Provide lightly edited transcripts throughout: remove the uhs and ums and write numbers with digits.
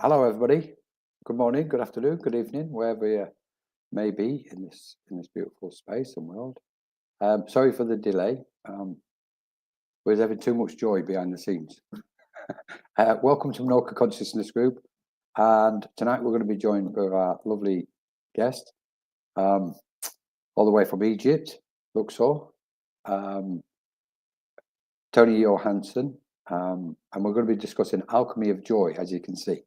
Hello, everybody. Good morning, good afternoon, good evening, wherever you may be in this beautiful space and world. Sorry for the delay. We're having too much joy behind the scenes. Welcome to Menorca Consciousness Group, and tonight we're going to be joined by our lovely guest, all the way from Egypt, Luxor, Tjoni Johansen, and we're going to be discussing alchemy of joy, as you can see.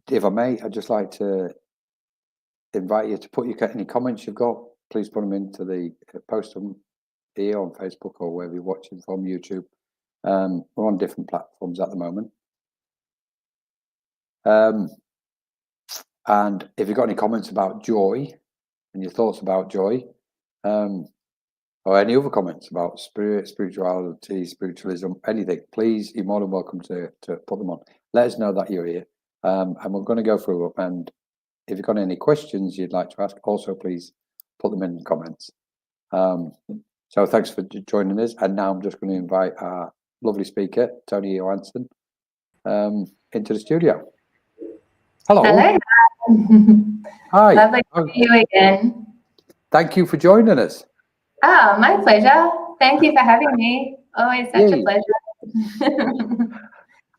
If I may, I'd just like to invite you to put any comments you've got. Please put them into post them here on Facebook or wherever you're watching from, YouTube. We're on different platforms at the moment. And if you've got any comments about joy and your thoughts about joy, or any other comments about spirit, spirituality, spiritualism, anything, please, you're more than welcome to put them on. Let us know that you're here. And we're going to go through them. And if you've got any questions you'd like to ask, also please put them in the comments. So thanks for joining us. And now I'm just going to invite our lovely speaker, Tjoni Johansen, into the studio. Hello. Hello. Hi. Lovely to see you again. Thank you for joining us. Oh, my pleasure. Thank you for having me. Always such a pleasure.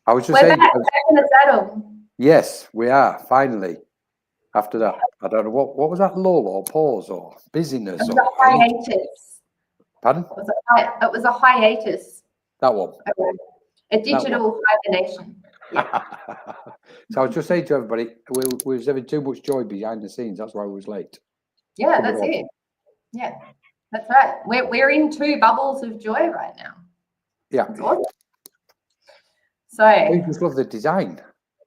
I was just saying, back in the saddle. Yes, we are, finally. After that, I don't know, what was that, lull or pause or busyness? It was a hiatus. Pardon? It was a hiatus. That one. A digital hibernation. Yeah. So I was just saying to everybody, we was having too much joy behind the scenes. That's why we was late. Yeah, that's it. Yeah, that's right. We're in two bubbles of joy right now. Yeah. It's awesome. So we just love the design.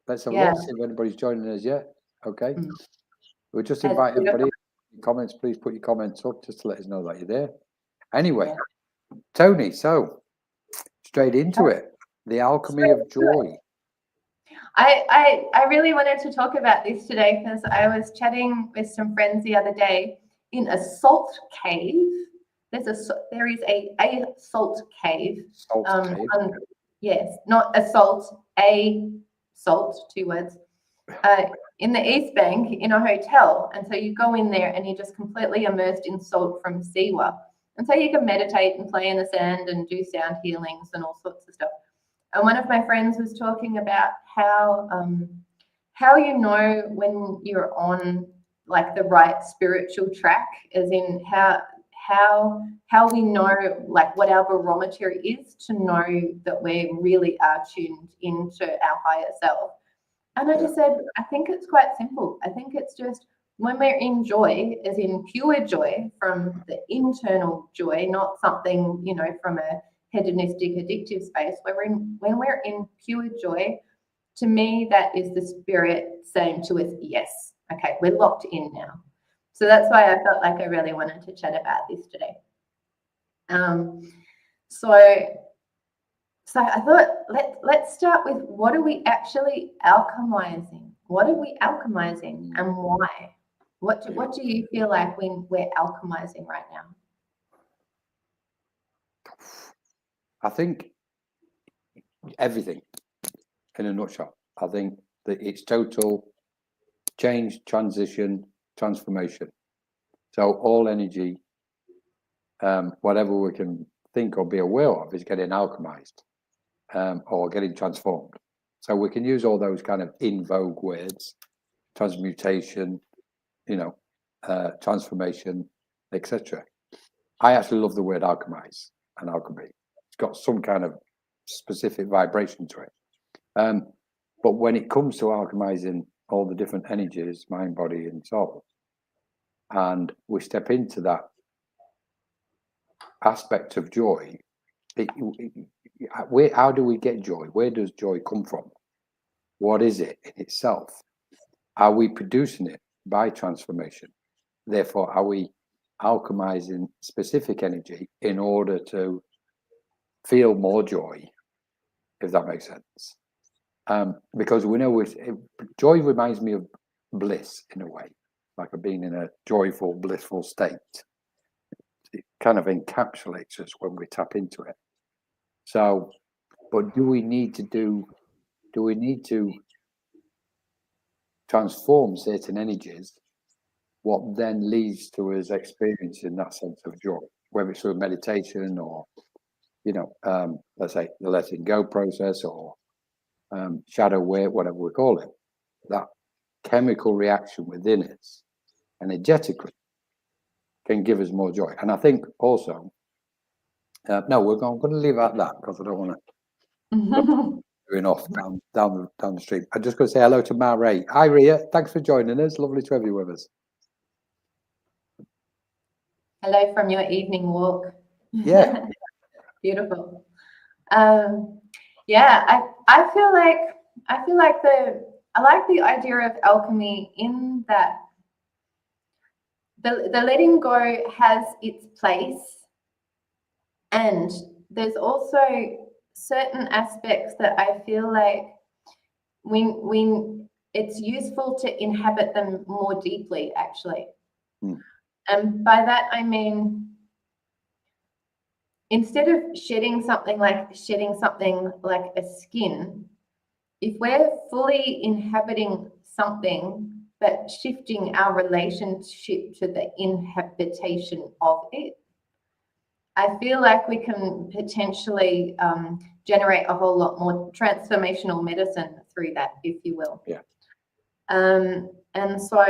Let's have a look, see if anybody's joining us yet. Okay. We'll just invite everybody. Comments, please put your comments up just to let us know that you're there. Anyway, Tjoni, so straight into it. The alchemy of joy. I really wanted to talk about this today because I was chatting with some friends the other day in a salt cave. There is a salt cave. Salt cave. Yes, not assault, a salt, 2 words, in the East Bank in a hotel. And so you go in there and you're just completely immersed in salt from Siwa. And so you can meditate and play in the sand and do sound healings and all sorts of stuff. And one of my friends was talking about how you know when you're on like the right spiritual track, as in how we know like what our barometer is to know that we really are tuned into our higher self. And I just said, I think it's quite simple. I think it's just when we're in joy, as in pure joy from the internal joy, not something, from a hedonistic addictive space, when we're in pure joy, to me, that is the spirit saying to us, yes, okay, we're locked in now. So that's why I felt like I really wanted to chat about this today. So I thought let's start with, what are we actually alchemizing? What are we alchemizing and why? What do you feel like when we're alchemizing right now? I think everything, in a nutshell. I think that it's total change, transition, transformation. So all energy, whatever we can think or be aware of, is getting alchemized or getting transformed. So we can use all those kind of in vogue words: transmutation, transformation, etc. I actually love the word alchemize and alchemy. It's got some kind of specific vibration to it. But when it comes to alchemizing all the different energies, mind, body, and soul, and we step into that aspect of joy, how do we get joy? Where does joy come from? What is it in itself? Are we producing it by transformation? Therefore, are we alchemizing specific energy in order to feel more joy, if that makes sense? Because we know joy reminds me of bliss in a way, like of being in a joyful, blissful state. It kind of encapsulates us when we tap into it. So, but do we need to do do we need to transform certain energies, what then leads to us experiencing that sense of joy, whether it's through meditation or, let's say the letting go process or shadow work, whatever we call it, that chemical reaction within us energetically can give us more joy. And I think also, I'm going to leave it at that because I don't want to going off down the street. I'm just going to say hello to Ma Ray. Hi, Ria. Thanks for joining us. Lovely to have you with us. Hello from your evening walk. Yeah. Beautiful. Yeah, I feel like I like the idea of alchemy in that the letting go has its place, and there's also certain aspects that I feel like when it's useful to inhabit them more deeply, actually. And by that I mean, instead of shedding something like a skin, if we're fully inhabiting something but shifting our relationship to the inhabitation of it, I feel like we can potentially generate a whole lot more transformational medicine through that, if you will. Yeah. And so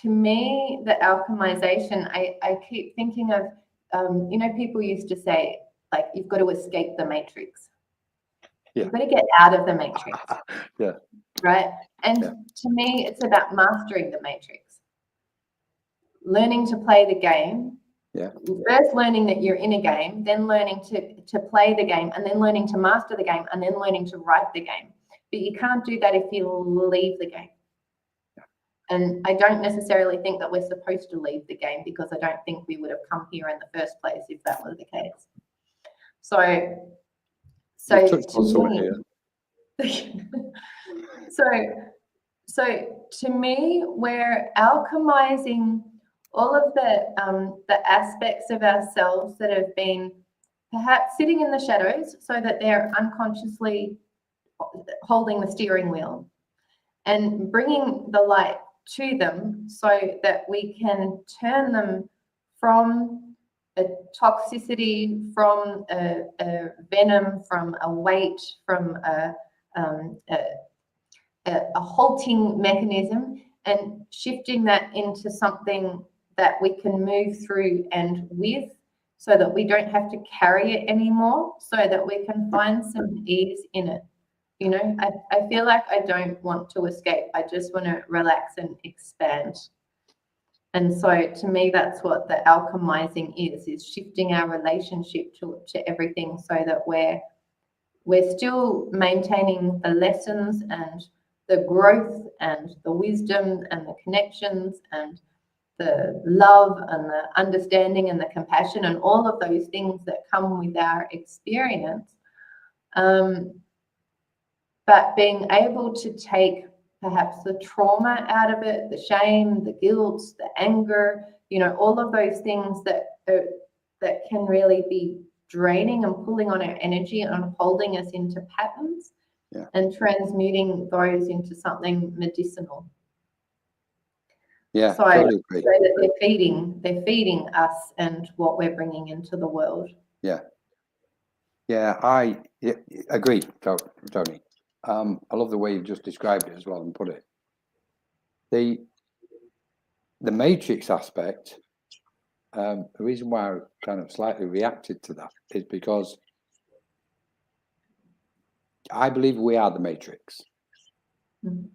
to me, the alchemization, I keep thinking of, people used to say, like, you've got to escape the matrix. Yeah. You've got to get out of the matrix. Yeah. Right? And to me, it's about mastering the matrix. Learning to play the game. Yeah. First learning that you're in a game, then learning to play the game, and then learning to master the game, and then learning to write the game. But you can't do that if you leave the game. And I don't necessarily think that we're supposed to leave the game, because I don't think we would have come here in the first place if that was the case. So to me, we're alchemizing all of the aspects of ourselves that have been perhaps sitting in the shadows, so that they're unconsciously holding the steering wheel, and bringing the light to them so that we can turn them from a toxicity, from a venom, from a weight, from a halting mechanism, and shifting that into something that we can move through and with, so that we don't have to carry it anymore, so that we can find some ease in it. I feel like I don't want to escape. I just want to relax and expand. And so to me, that's what the alchemizing is shifting our relationship to everything, so that we're still maintaining the lessons and the growth and the wisdom and the connections and the love and the understanding and the compassion and all of those things that come with our experience. But being able to take perhaps the trauma out of it, the shame, the guilt, the anger, all of those things that can really be draining and pulling on our energy and holding us into patterns, and transmuting those into something medicinal. Yeah, so totally agree. that they're feeding us and what we're bringing into the world. I agree, Tony. I love the way you've just described it as well and put it. The matrix aspect, the reason why I kind of slightly reacted to that is because I believe we are the matrix. Mm-hmm.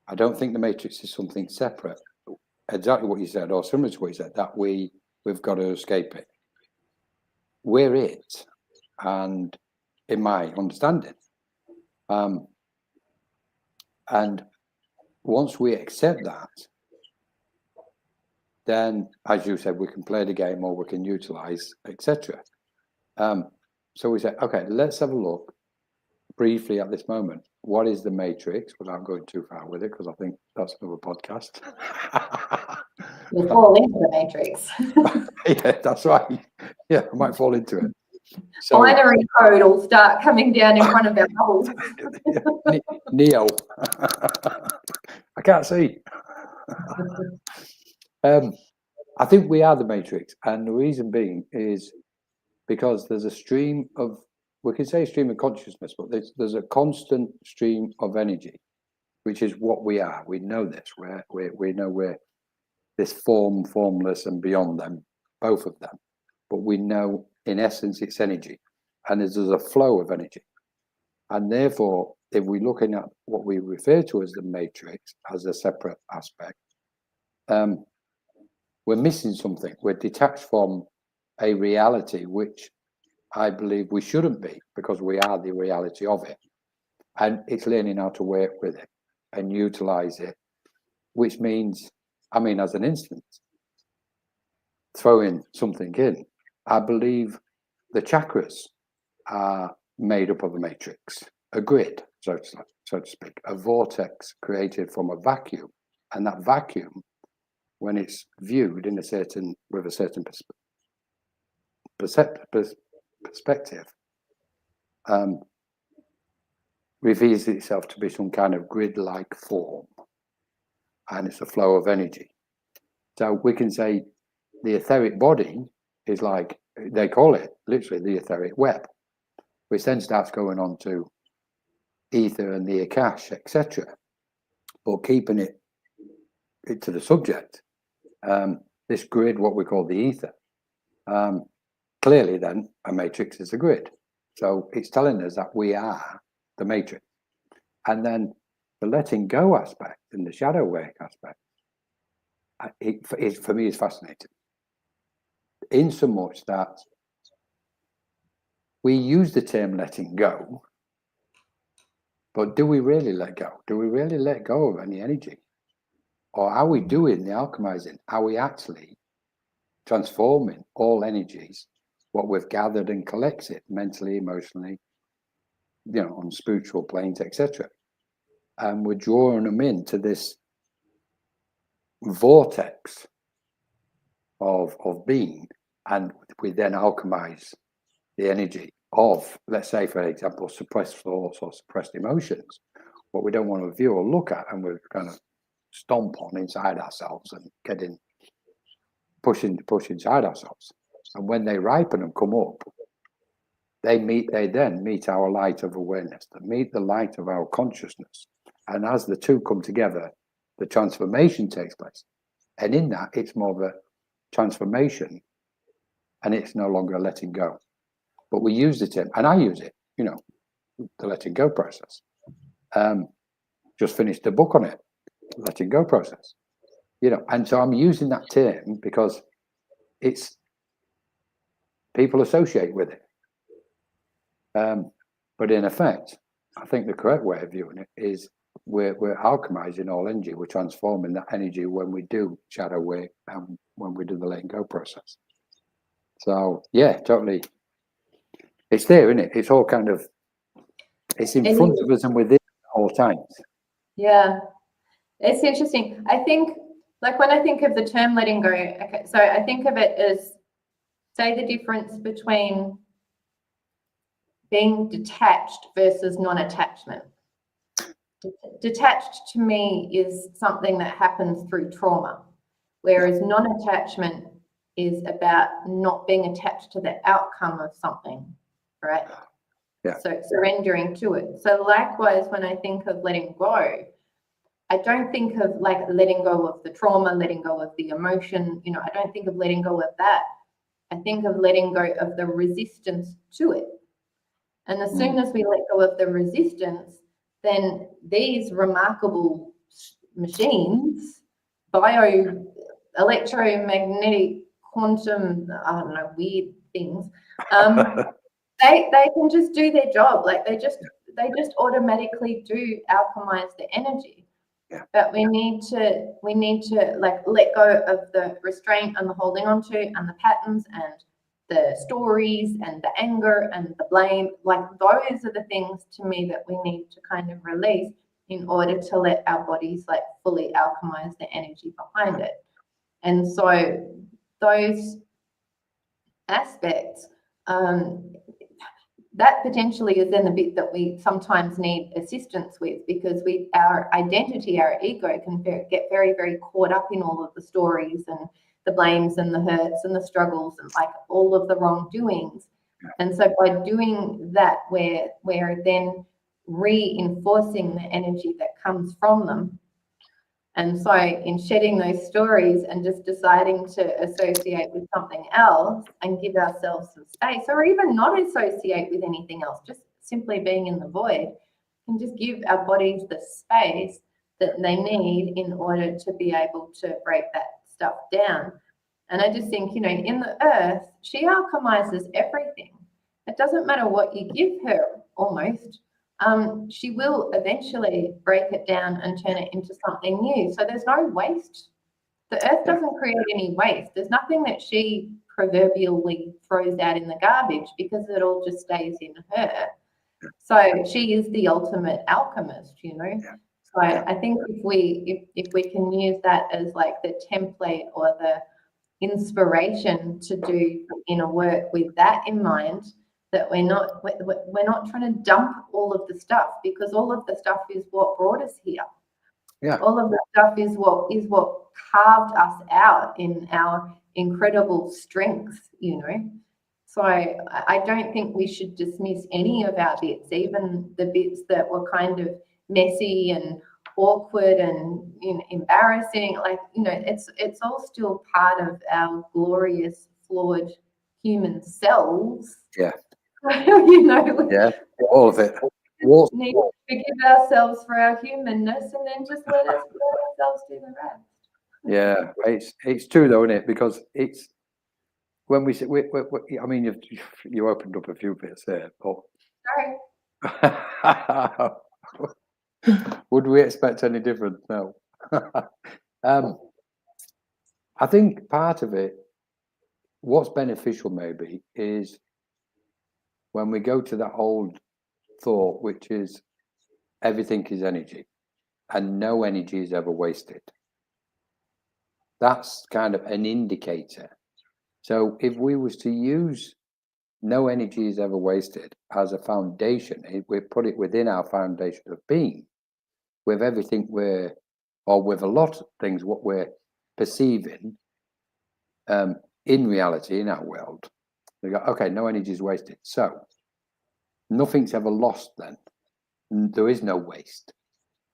I don't think the matrix is something separate. Exactly what you said, or similar to what you said, that we've got to escape it. We're it, and in my understanding. And once we accept that, then, as you said, we can play the game or we can utilize, etc. So we said, okay, let's have a look briefly at this moment. What is the matrix? Without going too far with it, because I think that's another podcast. You'll fall into the matrix. Yeah, that's right. Yeah, I might fall into it. So binary code will start coming down in front of our bubbles. Neo. I can't see. I think we are the matrix, and the reason being is because there's a stream of, we can say stream of consciousness, but there's a constant stream of energy, which is what we are. We know this. We know we're this form, formless, and beyond them, both of them. But we know, in essence, it's energy, and there's a flow of energy. And therefore, if we're looking at what we refer to as the matrix as a separate aspect, we're missing something. We're detached from a reality which I believe we shouldn't be, because we are the reality of it. And it's learning how to work with it and utilize it, which means, I mean, as an instance, throwing something in, I believe the chakras are made up of a matrix, a grid, so to speak, a vortex created from a vacuum. And that vacuum, when it's viewed in with a certain perspective, reveals itself to be some kind of grid-like form, and it's a flow of energy. So we can say the etheric body is like, they call it literally the etheric web, which then starts going on to ether and the Akash, etc. But keeping it to the subject, this grid, what we call the ether, clearly then a matrix is a grid. So it's telling us that we are the matrix. And then the letting go aspect and the shadow work aspect, for me, is fascinating. In so much that we use the term letting go, but do we really let go? Do we really let go of any energy? Or are we doing the alchemizing? Are we actually transforming all energies, what we've gathered, and collected mentally, emotionally, on spiritual planes, etc.? And we're drawing them into this vortex of being, and we then alchemize the energy of, let's say, for example, suppressed thoughts or suppressed emotions, what we don't want to view or look at, and we're kind of stomp on inside ourselves and push inside ourselves. And when they ripen and come up, they then meet our light of awareness, they meet the light of our consciousness. And as the two come together, the transformation takes place. And in that, it's more of a transformation, and it's no longer a letting go. But we use the term, and I use it, the letting go process. Just finished a book on it, letting go process. And so I'm using that term because it's, people associate with it. But in effect, I think the correct way of viewing it is we're alchemizing all energy. We're transforming that energy when we do shadow work and when we do the letting go process. So yeah, totally. It's there, isn't it? It's all kind of, it's in front of us and within at all times. Yeah, it's interesting. I think, like, when I think of the term letting go, okay, so I think of it as, say, the difference between being detached versus non-attachment. Detached to me is something that happens through trauma, whereas non-attachment is about not being attached to the outcome of something, right? Yeah. So surrendering to it. So likewise, when I think of letting go, I don't think of like letting go of the trauma, letting go of the emotion, I don't think of letting go of that. I think of letting go of the resistance to it. And as soon as we let go of the resistance, then these remarkable machines, electromagnetic, quantum, I don't know, weird things, they can just do their job. Like they just automatically do alchemize the energy. Yeah. But we need to like let go of the restraint and the holding on to and the patterns and the stories and the anger and the blame. Like those are the things to me that we need to kind of release in order to let our bodies like fully alchemize the energy behind it. And so those aspects that potentially is then the bit that we sometimes need assistance with, because our identity, our ego can get very, very caught up in all of the stories and the blames and the hurts and the struggles and like all of the wrongdoings. And so by doing that, we're then reinforcing the energy that comes from them. And so in shedding those stories and just deciding to associate with something else and give ourselves some space, or even not associate with anything else, just simply being in the void, and just give our bodies the space that they need in order to be able to break that stuff down. And I just think, in the earth, she alchemizes everything. It doesn't matter what you give her, almost. She will eventually break it down and turn it into something new. So there's no waste. The earth doesn't create any waste. There's nothing that she proverbially throws out in the garbage, because it all just stays in her. So she is the ultimate alchemist, So I think if we can use that as like the template or the inspiration to do inner work with that in mind, that we're not trying to dump all of the stuff, because all of the stuff is what brought us here. Yeah. All of the stuff is what carved us out in our incredible strength, So I don't think we should dismiss any of our bits, even the bits that were kind of messy and awkward and embarrassing. Like, it's all still part of our glorious, flawed human selves. Yeah. Yeah, all of it. We need to forgive ourselves for our humanness, and then just let ourselves do the rest. Yeah, it's true though, isn't it? Because it's when we say, I mean, you opened up a few bits there, but sorry. Would we expect any different? No. I think part of it, what's beneficial maybe, is when we go to that old thought, which is everything is energy and no energy is ever wasted. That's kind of an indicator. So if we was to use no energy is ever wasted as a foundation, if we put it within our foundation of being, with everything with a lot of things, what we're perceiving in reality, in our world, we go, okay, no energy is wasted. So nothing's ever lost then. There is no waste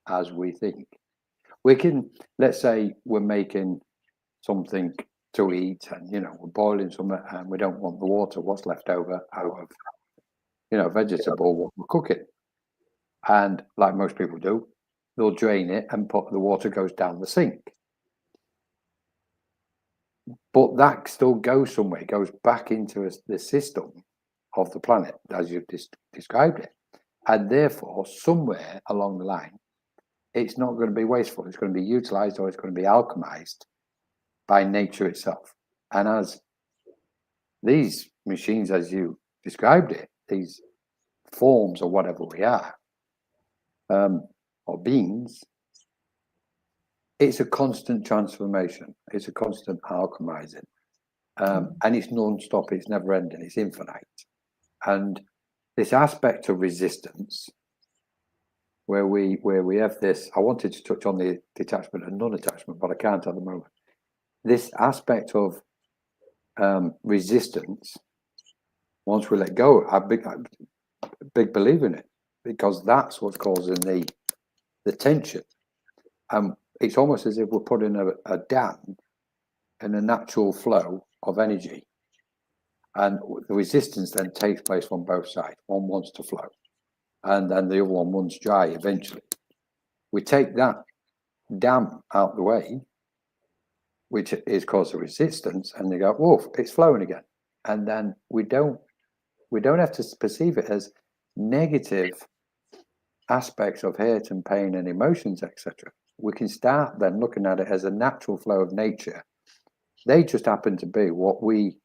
as we think. We can, let's say we're making something to eat and, we're boiling something and we don't want the water, what's left over out of, vegetable, what we're cooking. And like most people do, they'll drain it and the water goes down the sink. But that still goes somewhere, it goes back into the system of the planet, as you've described it. And therefore, somewhere along the line, it's not going to be wasteful. It's going to be utilized, or it's going to be alchemized by nature itself. And as these machines, as you described it, these forms or whatever we are, or beings, it's a constant transformation. It's a constant alchemizing. And it's non-stop, it's never ending, it's infinite. And this aspect of resistance, where we have this, I wanted to touch on the detachment and non-attachment, but I can't at the moment. This aspect of resistance, once we let go, I'm a big believer in it, because that's what's causing the tension. It's almost as if we're putting a dam in a natural flow of energy, and the resistance then takes place from both sides. One wants to flow, and then the other one wants dry eventually. We take that dam out the way, which is cause of resistance, and they go, whoa, it's flowing again. And then we don't have to perceive it as negative aspects of hurt and pain and emotions, etc. We can start then looking at it as a natural flow of nature. They just happen to be what we,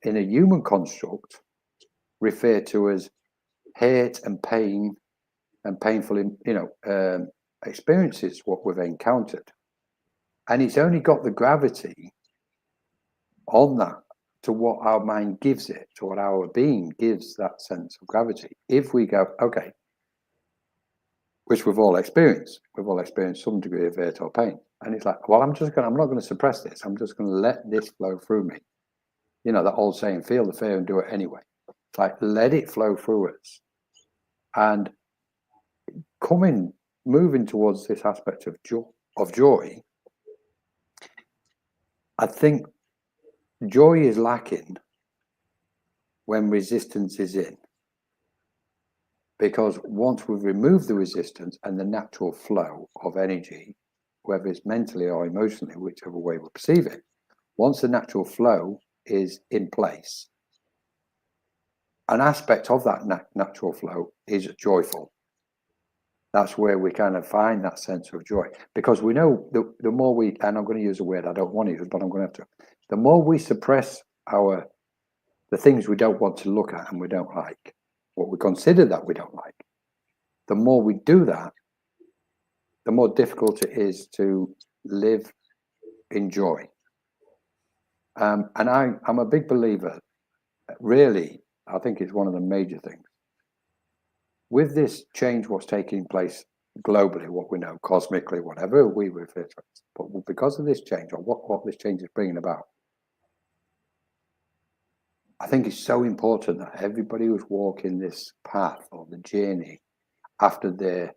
in a human construct, refer to as hurt and pain and painful, experiences, what we've encountered. And it's only got the gravity on that to what our mind gives it, to what our being gives that sense of gravity. If we go, okay, which we've all experienced some degree of hurt or pain. And it's like, well, I'm not going to suppress this. I'm just going to let this flow through me. You know, that old saying, feel the fear and do it anyway. It's like, let it flow through us. And moving towards this aspect of joy, I think joy is lacking when resistance is in. Because once we've removed the resistance and the natural flow of energy, whether it's mentally or emotionally, whichever way we perceive it, once the natural flow is in place, an aspect of that natural flow is joyful. That's where we kind of find that sense of joy. Because we know the more we, and I'm going to use a word I don't want to use, but I'm going to have to, the more we suppress the things we don't want to look at and we don't like, what we consider that we don't like, the more we do that, the more difficult it is to live in joy. And I'm a big believer, really, I think it's one of the major things. With this change, what's taking place globally, what we know, cosmically, whatever we refer to it, but because of this change, or what this change is bringing about, I think it's so important that everybody who's walking this path or the journey after their,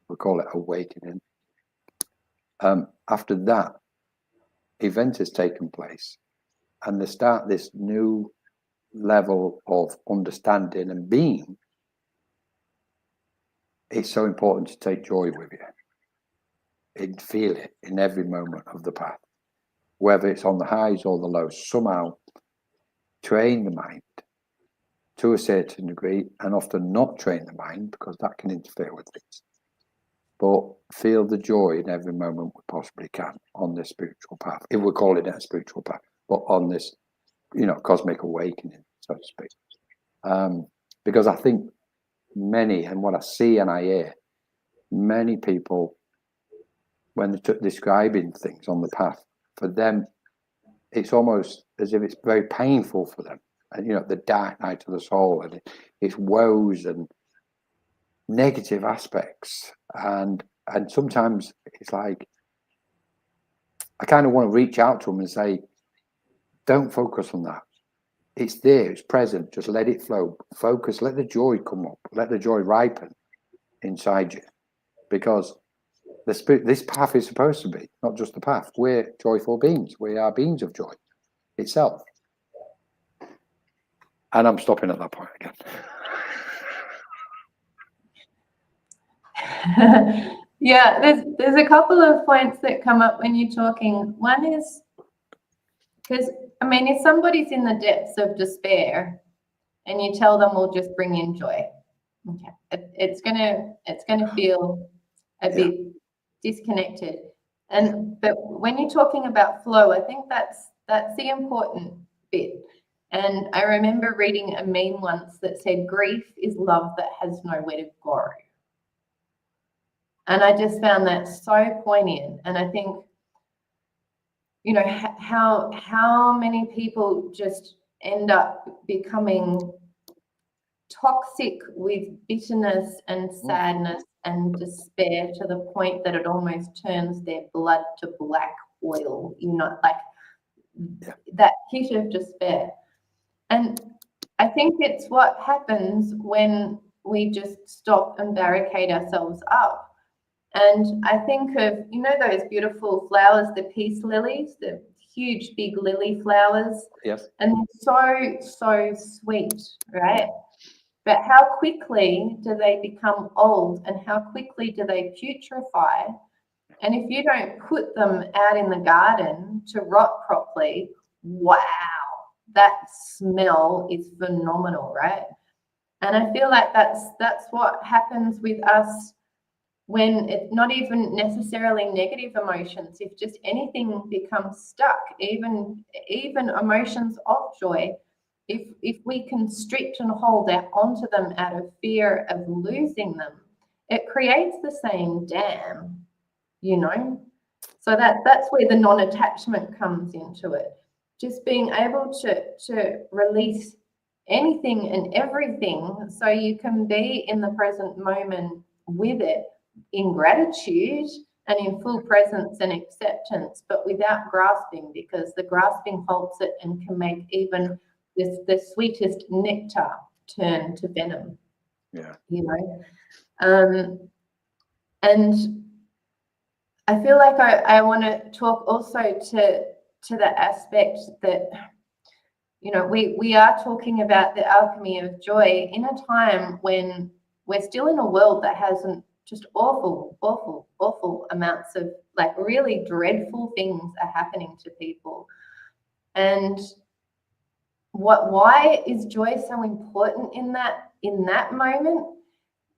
we call it awakening, after that event has taken place and they start this new level of understanding and being, it's so important to take joy with you and feel it in every moment of the path, whether it's on the highs or the lows. Somehow train the mind to a certain degree, and often not train the mind because that can interfere with things, but feel the joy in every moment we possibly can on this spiritual path, if we're calling it a spiritual path, but on this, you know, cosmic awakening, so to speak. Because I think many, and what I see and I hear, many people, when they're describing things on the path, for them, it's almost as if it's very painful for them. And, you know, the dark night of the soul, and it's woes and negative aspects. And sometimes it's like, I kind of want to reach out to them and say, don't focus on that. It's there, it's present, just let it flow. Focus, let the joy come up, let the joy ripen inside you. Because this path is supposed to be, not just the path. We're joyful beings. We are beings of joy itself. And I'm stopping at that point again. Yeah, there's a couple of points that come up when you're talking. One is, because, I mean, if somebody's in the depths of despair and you tell them we'll just bring in joy, okay, it's gonna feel a bit disconnected. But when you're talking about flow, I think that's the important bit. And I remember reading a meme once that said, grief is love that has nowhere to go. And I just found that so poignant. And I think, you know, how many people just end up becoming toxic with bitterness and sadness and despair to the point that it almost turns their blood to black oil, you know, like that hit of despair. And I think it's what happens when we just stop and barricade ourselves up. And I think of, you know, those beautiful flowers, the peace lilies, the huge big lily flowers. Yes. And they're so sweet, right? But how quickly do they become old, and how quickly do they putrefy? And if you don't put them out in the garden to rot properly, wow, that smell is phenomenal, right? And I feel like that's what happens with us when it's not even necessarily negative emotions. If just anything becomes stuck, even emotions of joy, if we constrict and hold onto them out of fear of losing them, it creates the same dam, you know. So that's where the non-attachment comes into it. just being able to release anything and everything, so you can be in the present moment with it, in gratitude and in full presence and acceptance, but without grasping, because the grasping halts it and can make even the sweetest nectar turn to venom. Yeah. You know, and I feel like I want to talk also to the aspect that, you know, we are talking about the alchemy of joy in a time when we're still in a world that hasn't, just awful amounts of, like, really dreadful things are happening to people. And why is joy so important in that moment?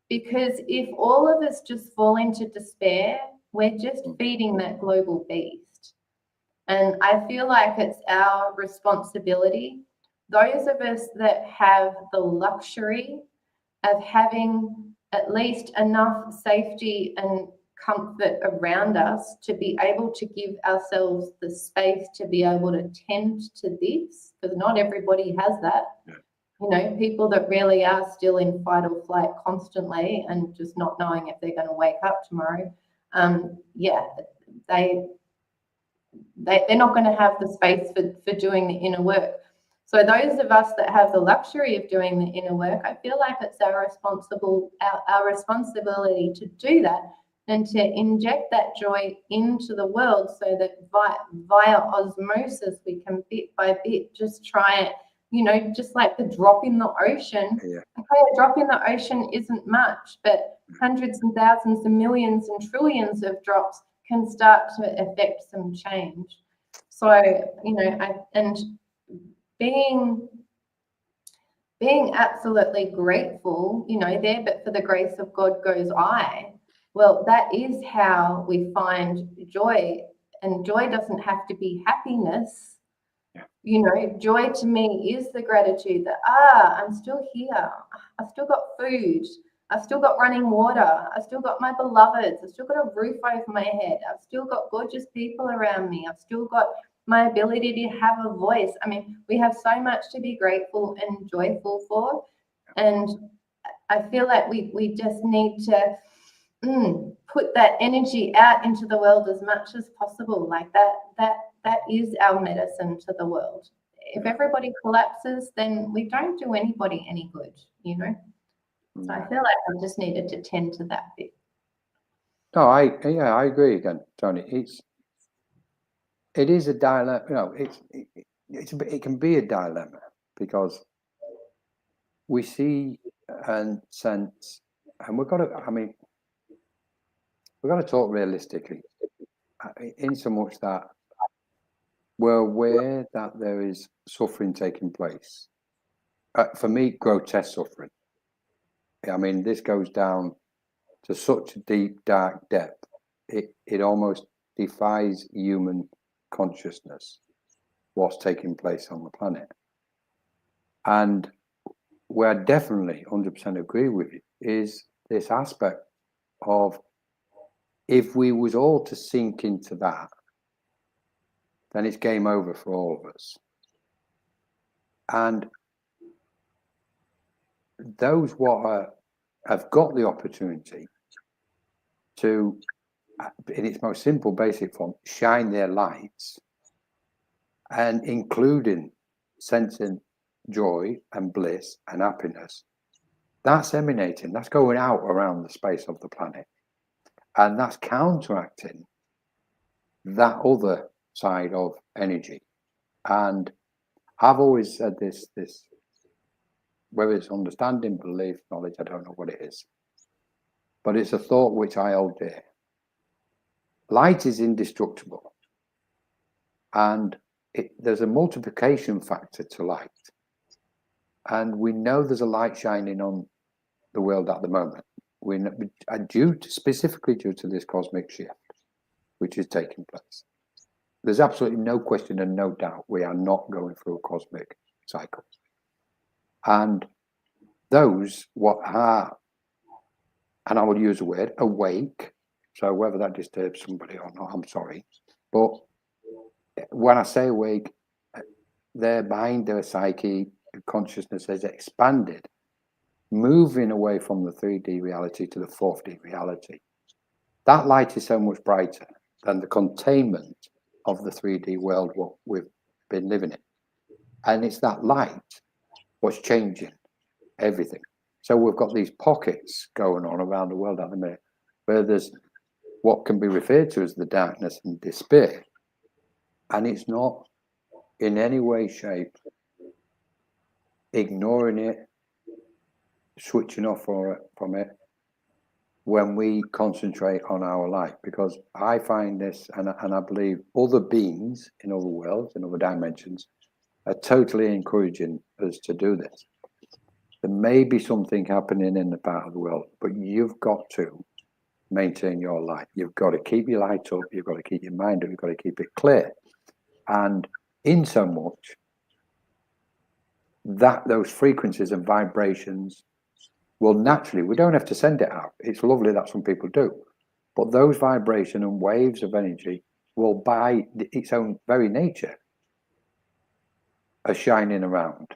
Because if all of us just fall into despair, we're just feeding that global beast. And I feel like it's our responsibility, those of us that have the luxury of having at least enough safety and comfort around us to be able to give ourselves the space to be able to tend to this, because not everybody has that. Yeah. You know, people that really are still in fight or flight constantly and just not knowing if they're going to wake up tomorrow. Yeah, they're not going to have the space for doing the inner work. So those of us that have the luxury of doing the inner work, I feel like it's our responsibility to do that and to inject that joy into the world, so that via osmosis we can bit by bit just try it, you know, just like the drop in the ocean. Yeah. Okay, a drop in the ocean isn't much, but hundreds and thousands and millions and trillions of drops can start to affect some change. So, you know, being absolutely grateful, you know, there, but for the grace of God goes I. Well, that is how we find joy. And joy doesn't have to be happiness. Yeah. You know, joy to me is the gratitude that, I'm still here. I've still got food. I've still got running water. I've still got my beloveds. I've still got a roof over my head. I've still got gorgeous people around me. I've still got my ability to have a voice. I mean, we have so much to be grateful and joyful for. And I feel like we just need to put that energy out into the world as much as possible. Like that is our medicine to the world. If everybody collapses, then we don't do anybody any good, you know? So I feel like I just needed to tend to that bit. No, I agree again, Tony. It is a dilemma. You know, it can be a dilemma, because we see and sense, and we've got to talk realistically, in so much that we're aware that there is suffering taking place. For me, grotesque suffering. I mean, this goes down to such a deep, dark depth. It almost defies human consciousness, what's taking place on the planet. And where I definitely 100% agree with you is this aspect of, if we was all to sink into that, then it's game over for all of us. And those what have got the opportunity to, in its most simple, basic form, shine their lights, and including sensing joy and bliss and happiness, that's emanating, that's going out around the space of the planet, and that's counteracting that other side of energy. And I've always said this, whether it's understanding, belief, knowledge, I don't know what it is, but it's a thought which I hold dear. Light is indestructible, and there's a multiplication factor to light. And we know there's a light shining on the world at the moment. We know, specifically due to this cosmic shift, which is taking place. There's absolutely no question and no doubt we are not going through a cosmic cycle. And those what are, and I will use the word awake, so whether that disturbs somebody or not, I'm sorry, but when I say awake, their mind, their psyche, consciousness has expanded, moving away from the 3D reality to the 4D reality. That light is so much brighter than the containment of the 3D world what we've been living in. And it's that light what's changing everything. So we've got these pockets going on around the world at the minute where there's what can be referred to as the darkness and despair. And it's not in any way, shape, ignoring it, switching off from it when we concentrate on our light. Because I find this, and I believe other beings in other worlds, in other dimensions, are totally encouraging us to do this. There may be something happening in the part of the world, but you've got to maintain your light. You've got to keep your light up. You've got to keep your mind up. You've got to keep it clear. And in so much that those frequencies and vibrations will naturally, we don't have to send it out. It's lovely that some people do. But those vibration and waves of energy will, by its own very nature, are shining around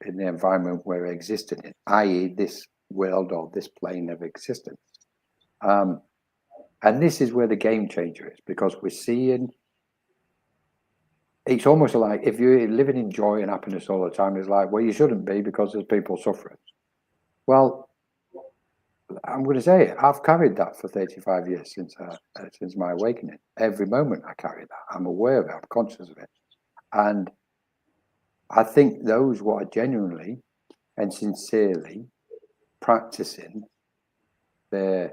in the environment where it existed in, i.e. this world or this plane of existence. And this is where the game changer is, because we're seeing, it's almost like if you're living in joy and happiness all the time, it's like, well, you shouldn't be because there's people suffering. Well, I'm going to say it, I've carried that for 35 years since my awakening. Every moment I carry that. I'm aware of it. I'm conscious of it. And I think those who are genuinely and sincerely practicing the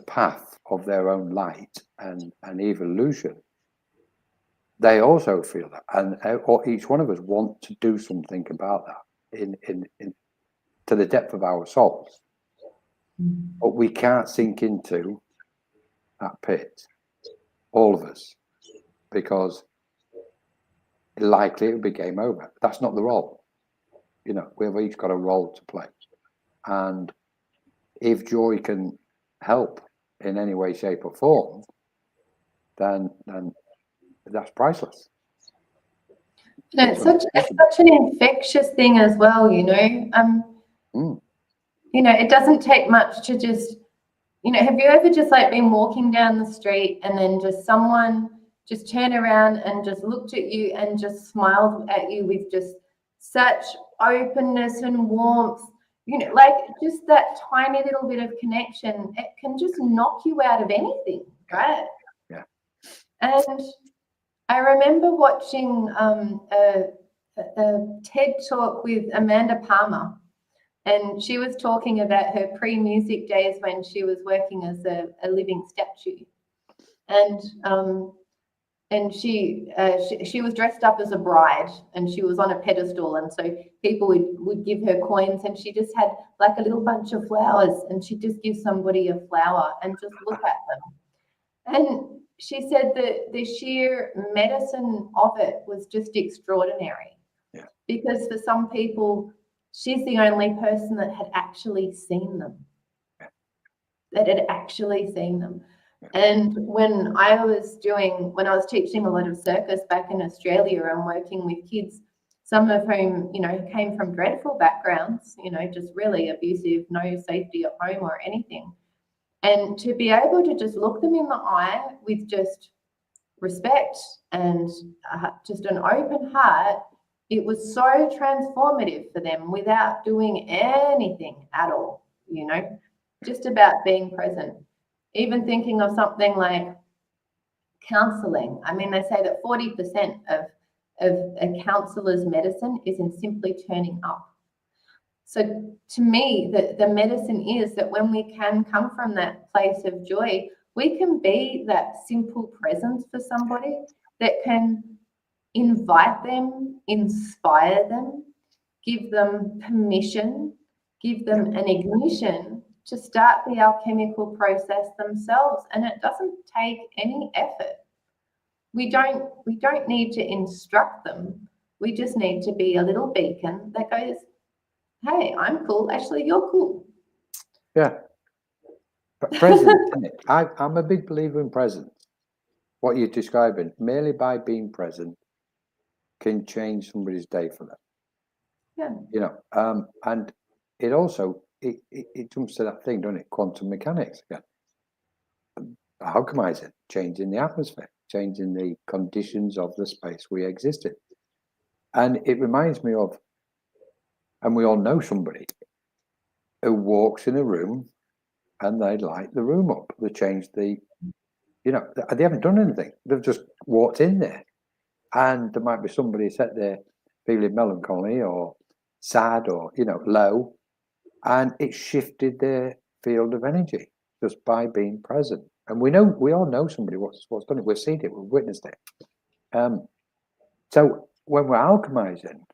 path of their own light and evolution, they also feel that, and or each one of us want to do something about that in to the depth of our souls. But we can't sink into that pit, all of us, because likely it would be game over. That's not the role. You know, we've each got a role to play. And if joy can help in any way, shape or form, then that's priceless. And it's such an infectious thing as well, you know. You know, it doesn't take much to just, you know, have you ever just like been walking down the street and then just someone just turned around and just looked at you and just smiled at you with just such openness and warmth, you know, like just that tiny little bit of connection, it can just knock you out of anything, right? Yeah. And I remember watching a TED talk with Amanda Palmer, and she was talking about her pre-music days when she was working as a living statue, and she was dressed up as a bride, and she was on a pedestal, and so people would give her coins, and she just had like a little bunch of flowers, and she'd just give somebody a flower and just look at them. And she said that the sheer medicine of it was just extraordinary. Yeah. Because for some people, she's the only person that had actually seen them. And when I was teaching a lot of circus back in Australia and working with kids, some of whom, you know, came from dreadful backgrounds, you know, just really abusive, no safety at home or anything. And to be able to just look them in the eye with just respect and just an open heart, it was so transformative for them without doing anything at all, you know, just about being present. Even thinking of something like counseling. I mean, they say that 40% of a counselor's medicine is in simply turning up. So to me, the medicine is that when we can come from that place of joy, we can be that simple presence for somebody that can invite them, inspire them, give them permission, give them an ignition to start the alchemical process themselves. And it doesn't take any effort. We don't need to instruct them. We just need to be a little beacon that goes, hey, I'm cool. Actually, you're cool. Yeah. But presence, isn't it? I'm a big believer in presence. what you're describing, merely by being present, can change somebody's day for them. Yeah. You know, and it also it jumps to that thing, doesn't it? Quantum mechanics again. Alchemizing, changing the atmosphere, changing the conditions of the space we exist in. And it reminds me of, and we all know somebody who walks in a room and they light the room up. They change the, you know, they haven't done anything. They've just walked in there. And there might be somebody sat there feeling melancholy or sad or, you know, low. And it shifted their field of energy just by being present. And we all know somebody what's done it. We've seen it, we've witnessed it. So when we're alchemizing,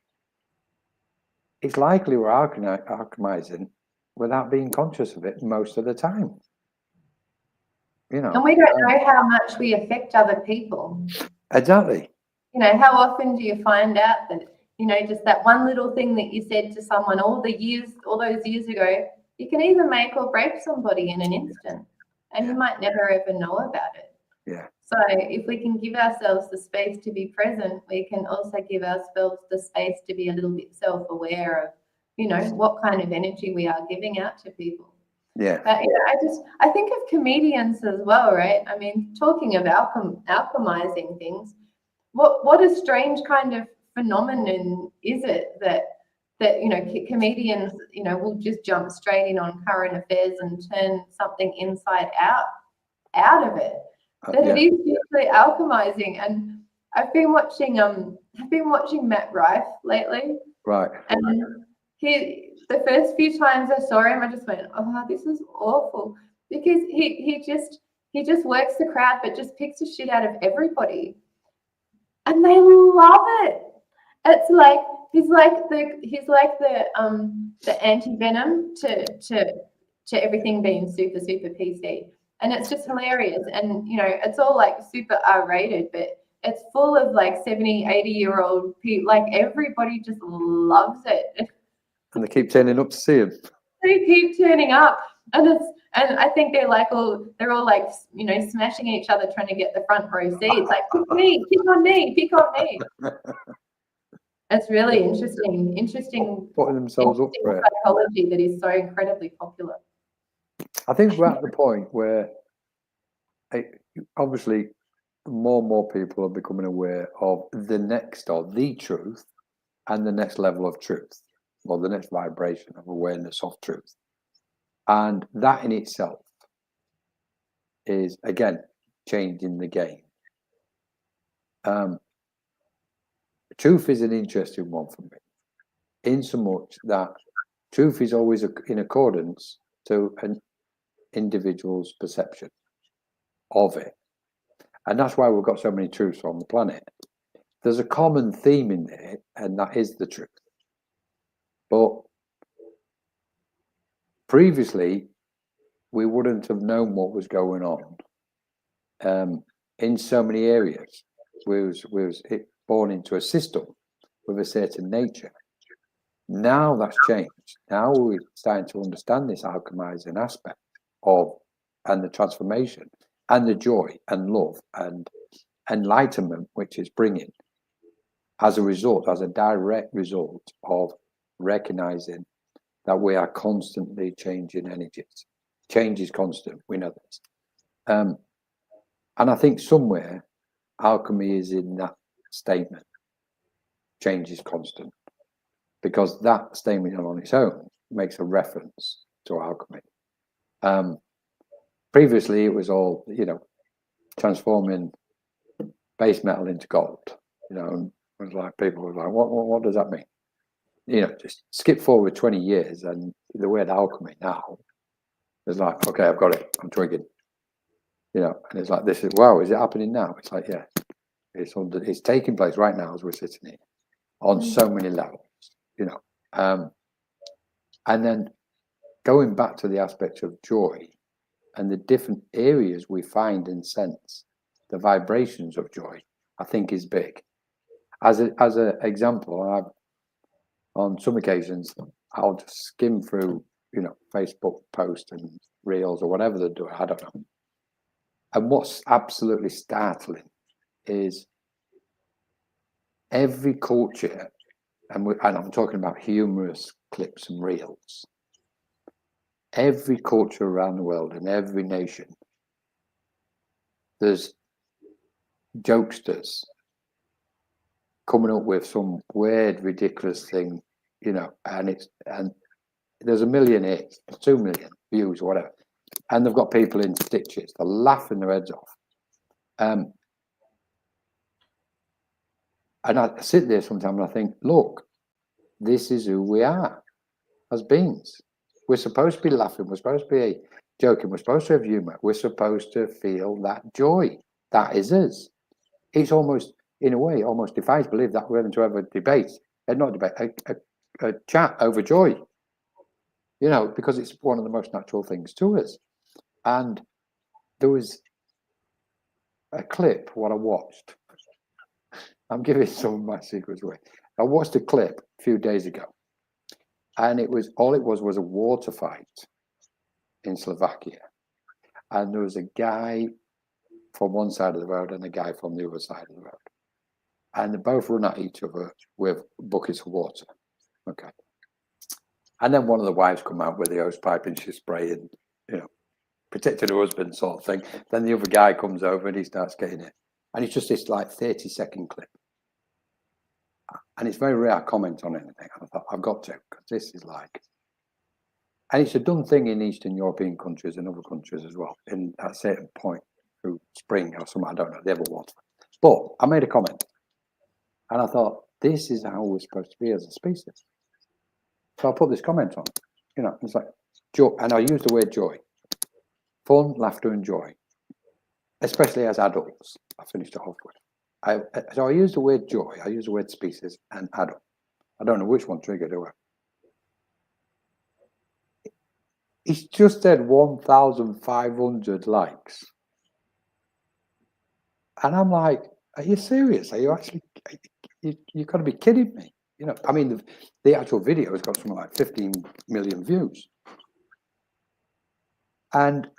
it's likely we're alchemizing without being conscious of it most of the time. You know, and we don't know how much we affect other people. Exactly. You know, how often do you find out that, you know, just that one little thing that you said to someone all those years ago, you can either make or break somebody in an instant, and you might never ever know about it. Yeah. So if we can give ourselves the space to be present, we can also give ourselves the space to be a little bit self-aware of, you know, what kind of energy we are giving out to people. Yeah. But you know, I think of comedians as well, right? I mean, talking of alchemizing things, what a strange kind of phenomenon is it that you know, comedians, you know, will just jump straight in on current affairs and turn something inside out of it. That Yeah. it is usually alchemizing. And I've been watching Matt Rife lately. Right. And the first few times I saw him, I just went, oh, this is awful. Because he just works the crowd, but just picks the shit out of everybody. And they love it. It's like he's like the anti-venom to everything being super PC. And it's just hilarious. And you know, it's all like super R-rated, but it's full of like 70, 80-year-old people. Like everybody just loves it. And they keep turning up to see him. They keep turning up. And I think they're all like, you know, smashing each other trying to get the front row seats. Like, pick me, pick on me, pick on me. It's really interesting Putting themselves up for it. psychology that is so incredibly popular. I think we're at the point where obviously more and more people are becoming aware of the truth and the next level of truth, or the next vibration of awareness of truth. And that in itself is, again, changing the game. Truth is an interesting one for me, in so much that truth is always in accordance to an individual's perception of it. And that's why we've got so many truths on the planet. There's a common theme in there, and that is the truth. But previously, we wouldn't have known what was going on in so many areas. We was born into a system with a certain nature. Now that's changed. Now we're starting to understand this alchemizing aspect of, and the transformation, and the joy and love and enlightenment which is bringing as a direct result of recognizing that we are constantly changing energies. Change is constant, we know this. And I think somewhere alchemy is in that statement. Change is constant. Because that statement on its own makes a reference to alchemy. Previously, it was all, you know, transforming base metal into gold. You know, and it was like people were like, what does that mean? You know, just skip forward 20 years, and the word alchemy now is like, okay, I've got it. I'm twigging. You know, and it's like, this is, wow, is it happening now? It's like, yeah, it's taking place right now as we're sitting here on so many levels. You know, and then going back to the aspect of joy and the different areas we find and sense the vibrations of joy, I think is big. As an example, on some occasions I'll just skim through, you know, Facebook posts and reels or whatever they're doing. I don't know, And what's absolutely startling is every culture, and I'm talking about humorous clips and reels, every culture around the world in every nation, there's jokesters coming up with some weird, ridiculous thing, and there's 1 million hits, 2 million views, or whatever, and they've got people in stitches. They're laughing their heads off. And I sit there sometimes and I think, look, this is who we are as beings. We're supposed to be laughing. We're supposed to be joking. We're supposed to have humor. We're supposed to feel that joy. That is us. It's almost, in a way, almost defies belief that we're going to have a debate, not a debate, a chat over joy, because it's one of the most natural things to us. And there was a clip, what I watched. I'm giving some of my secrets away. I watched a clip a few days ago, and it was a water fight in Slovakia. And there was a guy from one side of the road and a guy from the other side of the road. And they both run at each other with buckets of water. Okay. And then one of the wives come out with the hose pipe and she's spraying, protecting her husband sort of thing. Then the other guy comes over and he starts getting it. And it's just this like 30-second clip. And it's very rare I comment on anything. I thought, I've got to, because this is like, and it's a done thing in Eastern European countries and other countries as well, in at a certain point through spring or something, I don't know, they have a water. But I made a comment. And I thought, this is how we're supposed to be as a species. So I put this comment on, it's like, joy, and I use the word joy. Fun, laughter, and joy. Especially as adults, I finished it off with. So I use the word joy, I use the word species and adult. I don't know which one triggered who. It's just had 1,500 likes. And I'm like, are you serious? Are you actually, you've got to be kidding me. I mean, the actual video has got something like 15 million views. And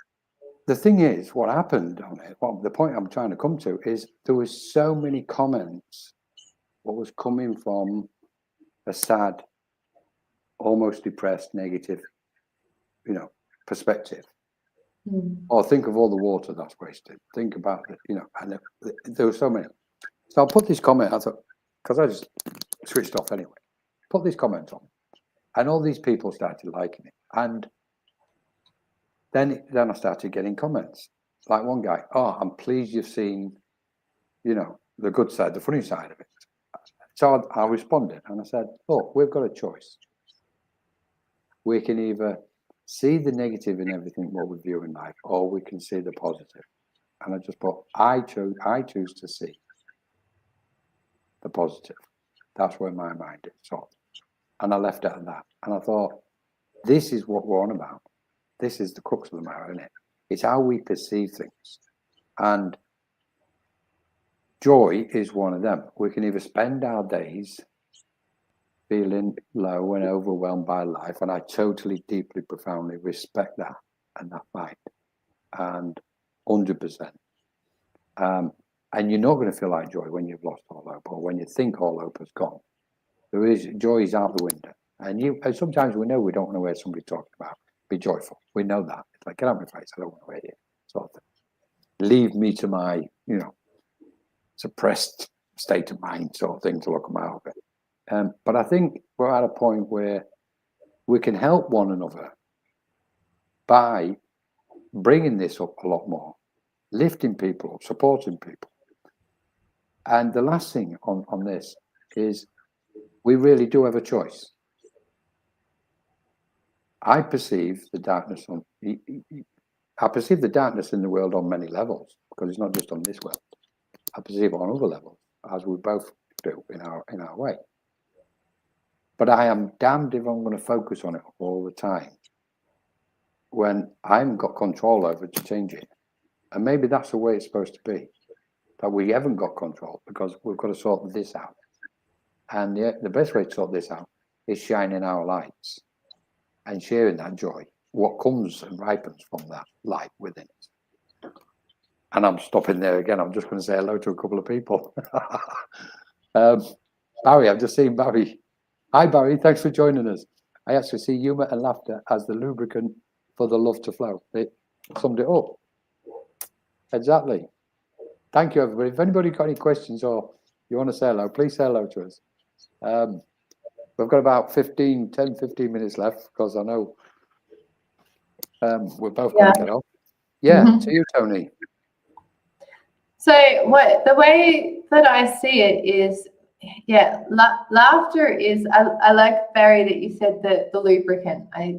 the thing is, what happened on it, well, the point I'm trying to come to is there was so many comments, what was coming from a sad, almost depressed, negative, perspective. Or think of all the water that's wasted. Think about it, and there were so many. So I'll put this comment, I thought, because I just switched off anyway, put this comment on. And all these people started liking it. And then I started getting comments. Like one guy, oh, I'm pleased you've seen, the good side, the funny side of it. So I responded and I said, look, we've got a choice. We can either see the negative in everything what we view in life, or we can see the positive. And I just put, I choose to see the positive. That's where my mind is. So, and I left it at that. And I thought, this is what we're on about. This is the crux of the matter, isn't it? It's how we perceive things. And joy is one of them. We can either spend our days feeling low and overwhelmed by life, and I totally, deeply, profoundly respect that and that mind, and 100%. And you're not going to feel like joy when you've lost all hope, or when you think all hope has gone. There is joy is out the window, and sometimes we know we don't want to hear somebody talking about be joyful. We know that. It's like, get out of my face, I don't want to hear it, sort of thing. Leave me to my, suppressed state of mind, sort of thing, to look at my outfit. But I think we're at a point where we can help one another by bringing this up a lot more, lifting people up, supporting people. And the last thing on this is we really do have a choice. I perceive the darkness I perceive the darkness in the world on many levels, because it's not just on this world. I perceive it on other levels, as we both do in our way. But I am damned if I'm going to focus on it all the time when I haven't got control over it to change it. And maybe that's the way it's supposed to be. But we haven't got control because we've got to sort this out. And the best way to sort this out is shining our lights and sharing that joy, what comes and ripens from that light within us. And I'm stopping there again. I'm just going to say hello to a couple of people. Barry, I've just seen Barry. Hi, Barry. Thanks for joining us. I actually see humour and laughter as the lubricant for the love to flow. It summed it up. Exactly. Thank you, everybody. If anybody got any questions or you want to say hello, please say hello to us. We've got about 10, 15 minutes left because I know we're both going to get off. Yeah, to you, Tjoni. So the way that I see it is, yeah, laughter is, I like, Barry, that you said the lubricant. I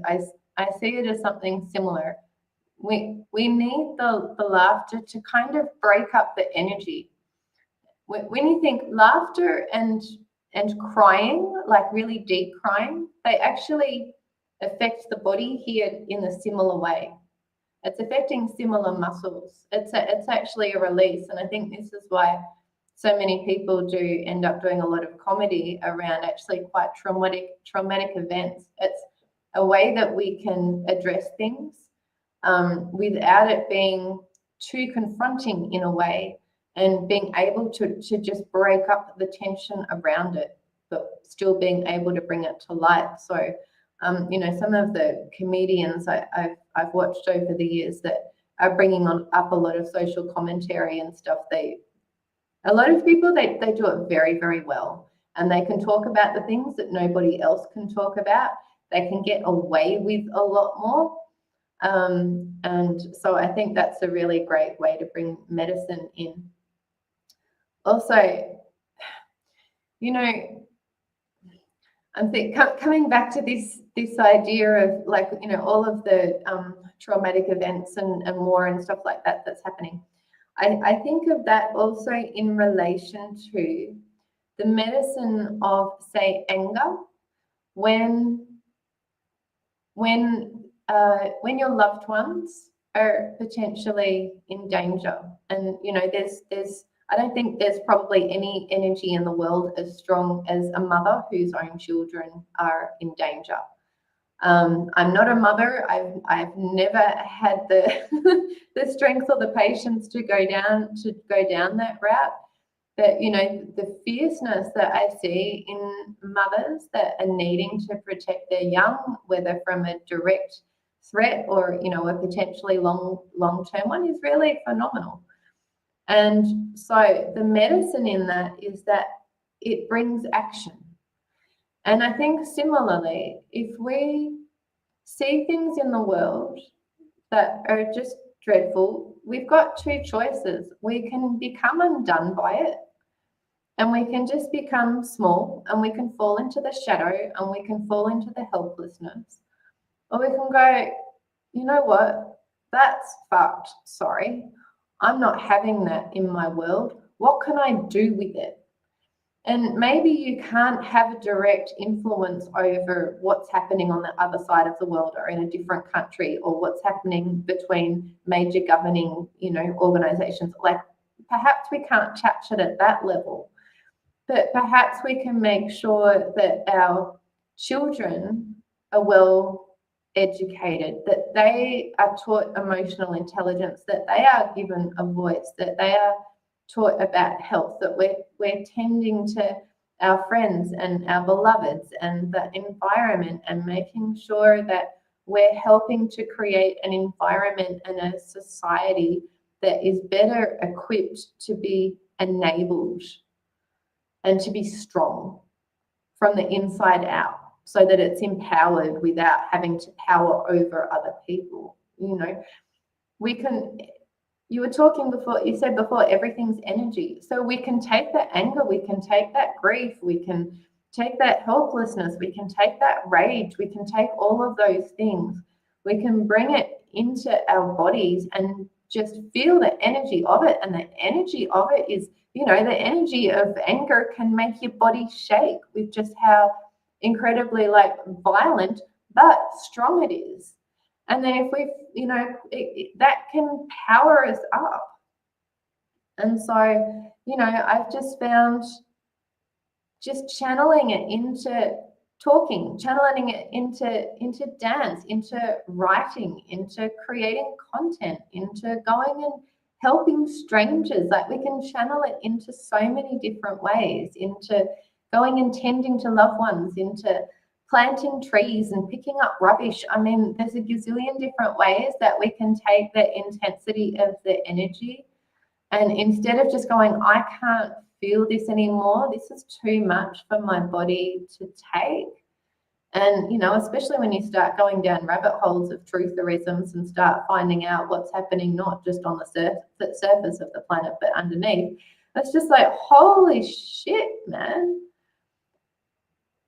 see it as something similar. We need the laughter to kind of break up the energy. When you think laughter and crying, like really deep crying, they actually affect the body here in a similar way. It's affecting similar muscles. It's actually a release, and I think this is why so many people do end up doing a lot of comedy around actually quite traumatic events. It's a way that we can address things without it being too confronting in a way, and being able to just break up the tension around it, but still being able to bring it to light. So you know, some of the comedians I've watched over the years that are bringing up a lot of social commentary and stuff, a lot of people, they do it very, very well, and they can talk about the things that nobody else can talk about. They can get away with a lot more. And so I think that's a really great way to bring medicine in. Also, you know, I'm coming back to this idea of, like, you know, all of the traumatic events and war and stuff like that that's happening. I think of that also in relation to the medicine of, say, anger, when your loved ones are potentially in danger. And, you know, I don't think there's probably any energy in the world as strong as a mother whose own children are in danger. I'm not a mother. I've never had the the strength or the patience to go down that route. But, you know, the fierceness that I see in mothers that are needing to protect their young, whether from a direct threat or, you know, a potentially long-term one, is really phenomenal. And so the medicine in that is that it brings action. And I think similarly, if we see things in the world that are just dreadful, we've got two choices. We can become undone by it, and we can just become small, and we can fall into the shadow, and we can fall into the helplessness. Or we can go, you know what, that's fucked, sorry. I'm not having that in my world. What can I do with it? And maybe you can't have a direct influence over what's happening on the other side of the world or in a different country, or what's happening between major governing, you know, organizations. Like, perhaps we can't touch it at that level, but perhaps we can make sure that our children are well educated, that they are taught emotional intelligence, that they are given a voice, that they are taught about health, that we're tending to our friends and our beloveds and the environment, and making sure that we're helping to create an environment and a society that is better equipped to be enabled and to be strong from the inside out, so that it's empowered without having to power over other people. You know, you were talking before, you said before, everything's energy. So we can take that anger, we can take that grief, we can take that helplessness, we can take that rage, we can take all of those things, we can bring it into our bodies and just feel the energy of it. And the energy of it is, you know, the energy of anger can make your body shake with just how incredibly, like, violent but strong it is. And then if we, you know, that can power us up. And so, you know, I've just found just channeling it into talking, channeling it into dance, into writing, into creating content, into going helping strangers. Like, we can channel it into so many different ways, into going and tending to loved ones, into planting trees and picking up rubbish. I mean, there's a gazillion different ways that we can take the intensity of the energy, and instead of just going, I can't feel this anymore, this is too much for my body to take. And, you know, especially when you start going down rabbit holes of trutherisms and start finding out what's happening, not just on the surface of the planet, but underneath, it's just like, holy shit, man.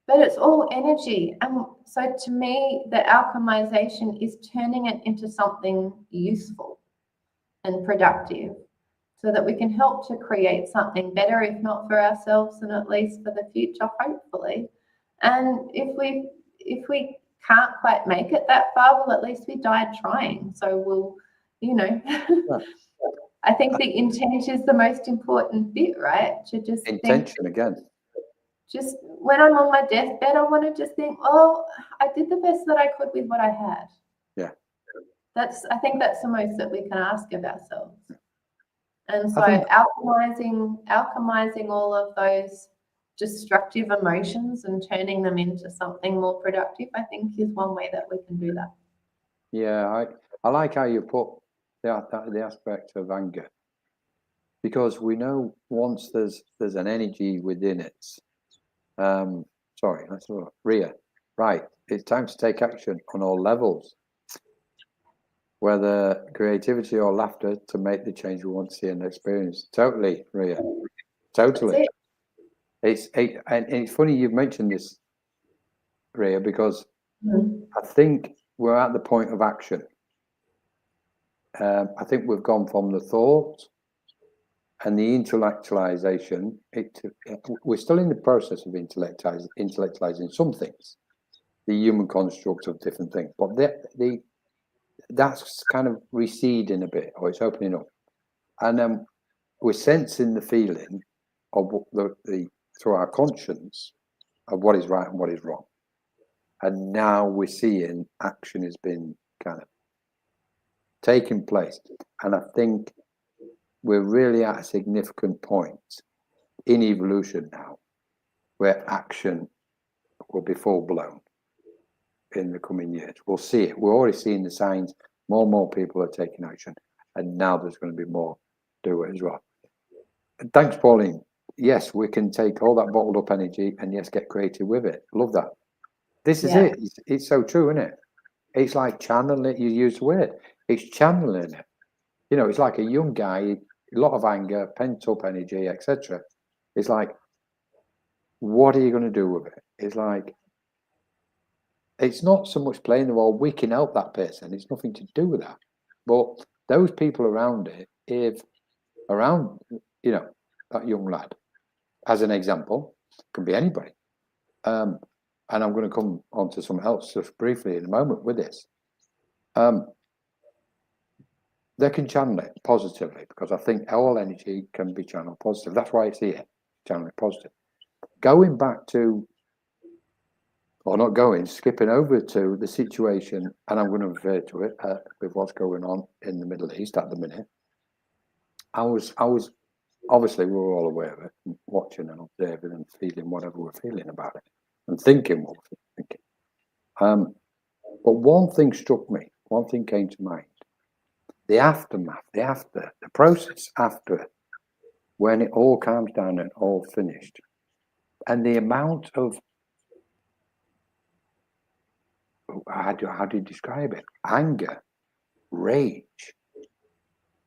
But it's all energy. And so to me, the alchemization is turning it into something useful and productive, so that we can help to create something better, if not for ourselves, and at least for the future, hopefully. And if we can't quite make it that far, well, at least we died trying. So we'll, you know, I think the intent is the most important bit, right? To just intention again. Just when I'm on my deathbed, I want to just think, oh, I did the best that I could with what I had. Yeah. I think that's the most that we can ask of ourselves. And so alchemizing all of those destructive emotions and turning them into something more productive, I think, is one way that we can do that. Yeah, I like how you put the aspect of anger, because we know once there's an energy within it. Sorry, let's look. Ria, right? It's time to take action on all levels, whether creativity or laughter, to make the change we want to see and experience. Totally, Ria. Totally. And it's funny you've mentioned this, Ria, because I think we're at the point of action. I think we've gone from the thought and the intellectualization. We're still in the process of intellectualizing some things, the human construct of different things, but that's kind of receding a bit, or it's opening up, and we're sensing the feeling of through our conscience of what is right and what is wrong, and now we're seeing action has been kind of taking place, and I think we're really at a significant point in evolution now where action will be full blown in the coming years. We'll see it. We're already seeing the signs. More and more people are taking action, and now there's going to be more do it as well. And thanks, Pauline. Yes, we can take all that bottled up energy and yes, get creative with it. Love that. This is it. It's so true, isn't it? It's like channeling it. You use the word. It's channeling it. You know, it's like a young guy, a lot of anger, pent up energy, etc. It's like, what are you going to do with it? It's like, it's not so much playing the role. We can help that person. It's nothing to do with that. But those people around it, you know, that young lad, as an example, can be anybody. And I'm going to come on to something else just briefly in a moment with this. They can channel it positively, because I think all energy can be channeled positive. That's why it's here, channeling positive. Going back to, or not going, skipping over to the situation, and I'm going to refer to it with what's going on in the Middle East at the minute. I was obviously we were all aware of it, and watching and observing and feeling whatever we're feeling about it, and thinking what we're thinking. But one thing struck me, one thing came to mind. The aftermath, the process after, when it all calms down and all finished, and the amount of, how do you describe it? Anger, rage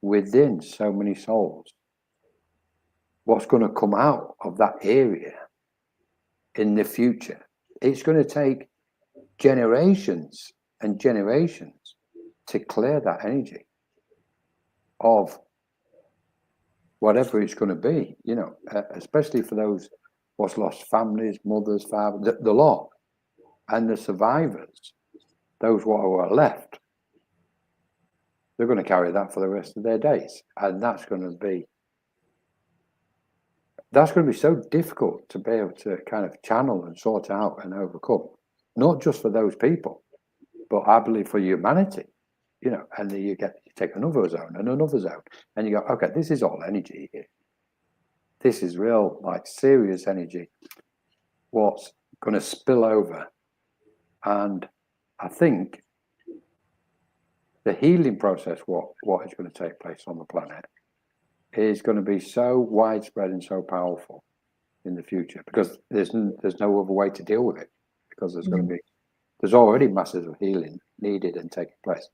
within so many souls. What's going to come out of that area in the future? It's going to take generations and generations to clear that energy of whatever it's going to be, you know, especially for those what's lost families, mothers, fathers, the lot, and the survivors, those what are left. They're going to carry that for the rest of their days, and that's going to be so difficult to be able to kind of channel and sort out and overcome, not just for those people, but I believe for humanity, you know. And then you get You take another zone and another zone, and you go, okay, this is all energy here. This is real, like serious energy. What's going to spill over? And I think the healing process, what is going to take place on the planet, is going to be so widespread and so powerful in the future, because there's no other way to deal with it, because there's already masses of healing needed and taking place,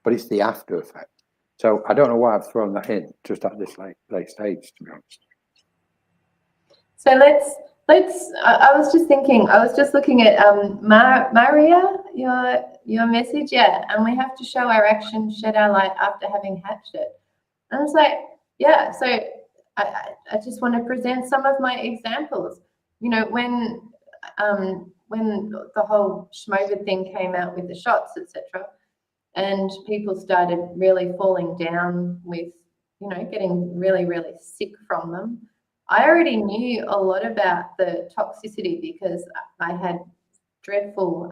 but it's the after effect. So I don't know why I've thrown that in just at this late stage, to be honest. So let's. I was just thinking. I was just looking at Maria, your message. Yeah, and we have to show our action, shed our light after having hatched it. And it's like, yeah. So I just want to present some of my examples. You know, when the whole Schmovid thing came out with the shots, etc., and people started really falling down with, you know, getting really, really sick from them. I already knew a lot about the toxicity because I had dreadful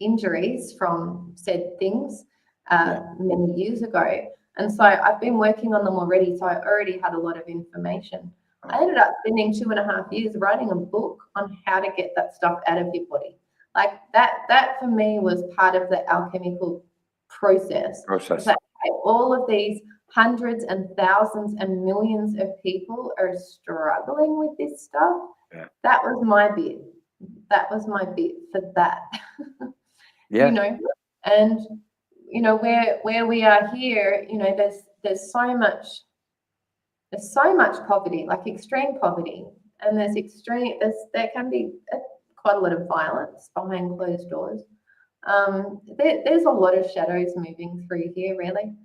injuries from said things many years ago. And so I've been working on them already. So I already had a lot of information. I ended up spending 2.5 years writing a book on how to get that stuff out of your body. Like that for me was part of the alchemical process. Like, all of these hundreds and thousands and millions of people are struggling with this stuff. Yeah. That was my bit. That was my bit for that. Yeah. You know, and you know where we are here, you know, there's so much poverty, like extreme poverty, and there can be quite a lot of violence behind closed doors. There's a lot of shadows moving through here, really.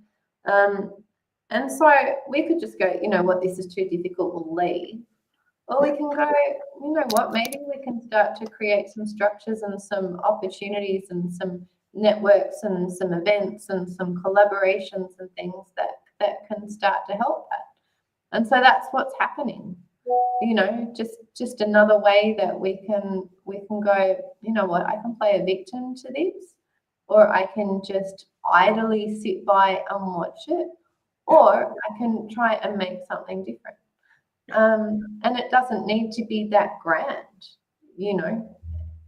And so we could just go, you know what, this is too difficult, we'll leave. Or we can go, you know what, maybe we can start to create some structures and some opportunities and some networks and some events and some collaborations and things that can start to help that. And so that's what's happening. You know, just another way that we can go, you know what, I can play a victim to this, or I can just idly sit by and watch it, or I can try and make something different. And it doesn't need to be that grand, you know.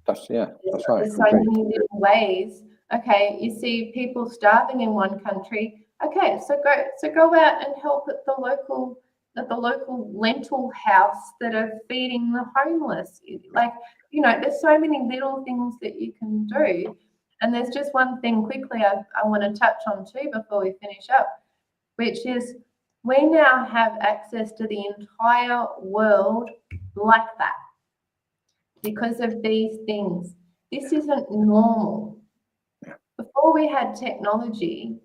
That's right. There's so many little ways. Okay, you see people starving in one country. Okay, so go out and help at the local lentil house that are feeding the homeless. Like, you know, there's so many little things that you can do. And there's just one thing quickly I want to touch on too before we finish up, which is we now have access to the entire world like that because of these things. This isn't normal. Before we had technology,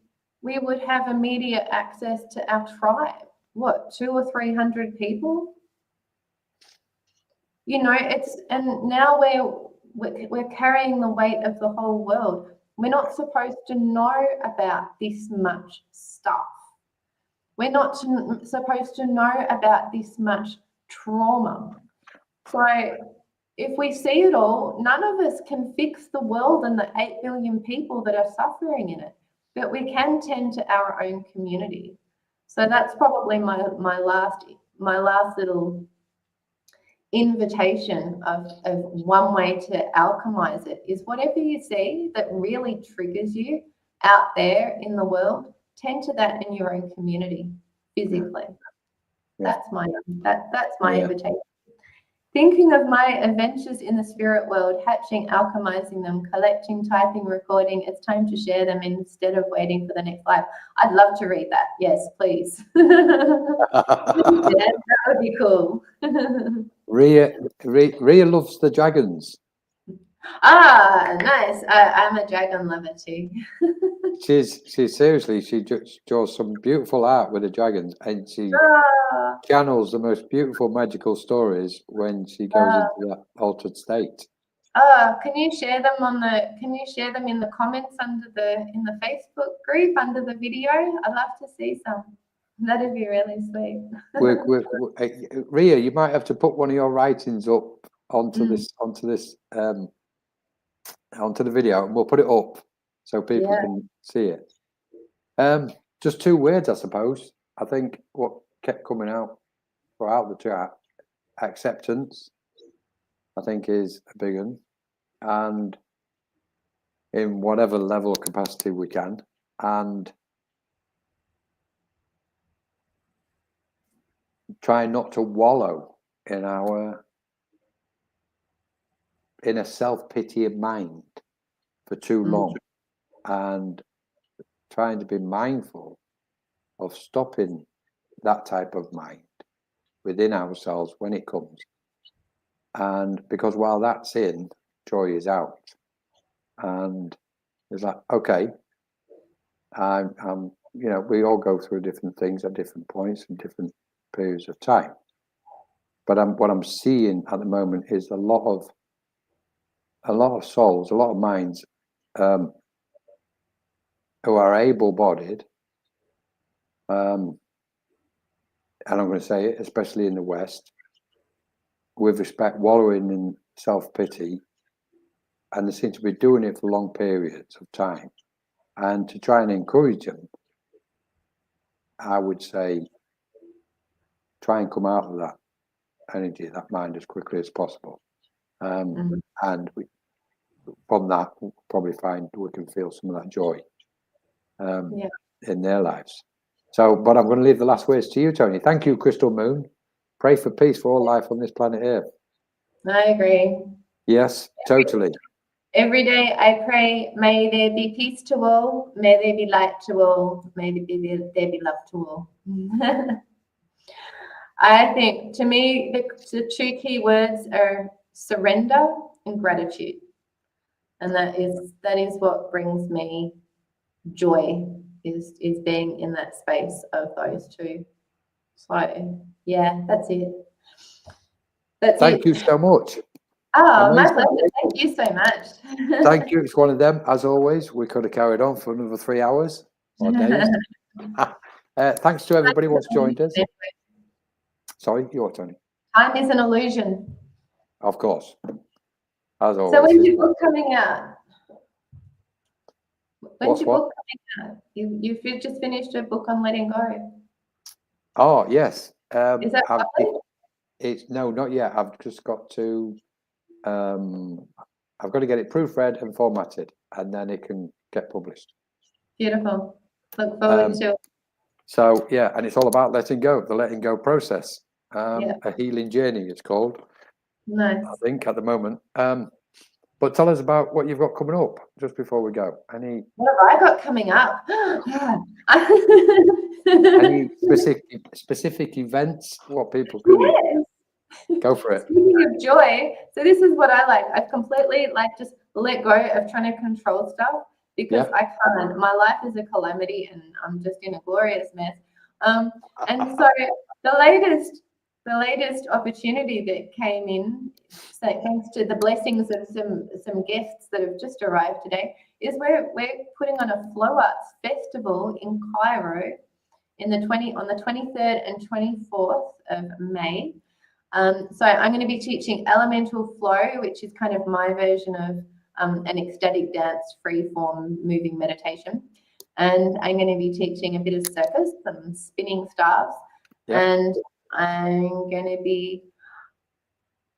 we would have immediate access to our tribe. What, 200 or 300 people? You know, and now we're carrying the weight of the whole world. We're not supposed to know about this much stuff. We're not supposed to know about this much trauma. So if we see it all, none of us can fix the world and the 8 billion people that are suffering in it, but we can tend to our own community. So that's probably my last little invitation of one way to alchemize it is whatever you see that really triggers you out there in the world, tend to that in your own community physically. Yeah. That's my invitation. Thinking of my adventures in the spirit world, hatching, alchemizing them, collecting, typing, recording, it's time to share them instead of waiting for the next life. I'd love to read that. Yes, please. That would be cool. Ria loves the dragons. Ah, nice. I'm a dragon lover too. She's seriously, she draws some beautiful art with the dragons, and she channels the most beautiful magical stories when she goes into that altered state. Can you share them in the comments in the Facebook group under the video? I'd love to see some. That'd be really sweet. Ria, you might have to put one of your writings up onto the video, and we'll put it up so people can see it. Just two words, I suppose. I think what kept coming out throughout the chat, acceptance, I think is a big one. And in whatever level of capacity we can. And try not to wallow in a self-pity mind for too long, and trying to be mindful of stopping that type of mind within ourselves when it comes. And because while that's in, joy is out. And it's like, okay, I'm we all go through different things at different points and different periods of time. But what I'm seeing at the moment is a lot of souls, a lot of minds who are able-bodied, and I'm going to say it, especially in the West, with respect, wallowing in self-pity, and they seem to be doing it for long periods of time. And to try and encourage them, I would say, try and come out of that energy, that mind, as quickly as possible. And from that, we'll probably find we can feel some of that joy in their lives. So, but I'm going to leave the last words to you, Tjoni. Thank you, Crystal Moon. Pray for peace for all life on this planet Earth. I agree. Yes, totally. Every day I pray, may there be peace to all, may there be light to all, may there be love to all. I think, to me, the two key words are surrender and gratitude. And that is what brings me joy, is being in that space of those two. So yeah, that's it. Thank you so much. Oh, my pleasure. Thank you so much. Thank you. It's one of them, as always. We could have carried on for another 3 hours or days. Thanks to everybody who's joined us. Sorry, you're Tjoni. Time is an illusion. Of course. As always. So when's your book coming out? When's your book coming out? You've just finished a book on letting go. Oh, yes. Is that published? No, not yet. I've just got to I've got to get it proofread and formatted, and then it can get published. Beautiful. Look forward to it. So yeah, and it's all about letting go, the letting go process. A healing journey, it's called. Nice. I think at the moment. But tell us about what you've got coming up just before we go. What have I got coming up? Any specific events? What people can go for it. Speaking of joy, so this is what I like. I've completely just let go of trying to control stuff, because I can't. My life is a calamity and I'm just in a glorious mess. And so the latest opportunity that came in, so thanks to the blessings of some guests that have just arrived today, is we're putting on a Flow Arts Festival in Cairo on the 23rd and 24th of May. So I'm going to be teaching elemental flow, which is kind of my version of an ecstatic dance, free form moving meditation. And I'm going to be teaching a bit of circus, some spinning stars, and I'm going to be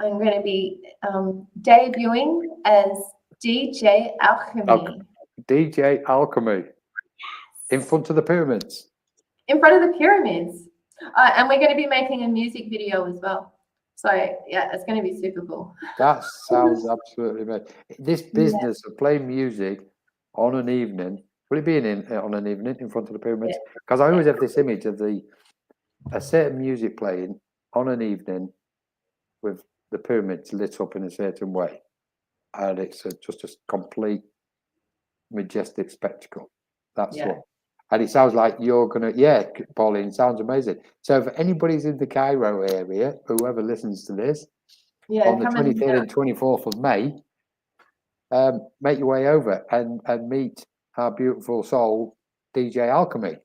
debuting as DJ ALKHEMI. DJ ALKHEMI. In front of the pyramids. In front of the pyramids. And we're going to be making a music video as well. So yeah, it's going to be super cool. That sounds absolutely amazing. This business of playing music on an evening, will it be on an evening in front of the pyramids? Because I always have this image of a certain music playing on an evening with the pyramids lit up in a certain way, and it's just a complete majestic spectacle. That's what. And it sounds like you're gonna, Pauline, sounds amazing. So if anybody's in the Cairo area, whoever listens to this, on the 23rd and 24th of May, make your way over and meet our beautiful soul, DJ ALKHEMI.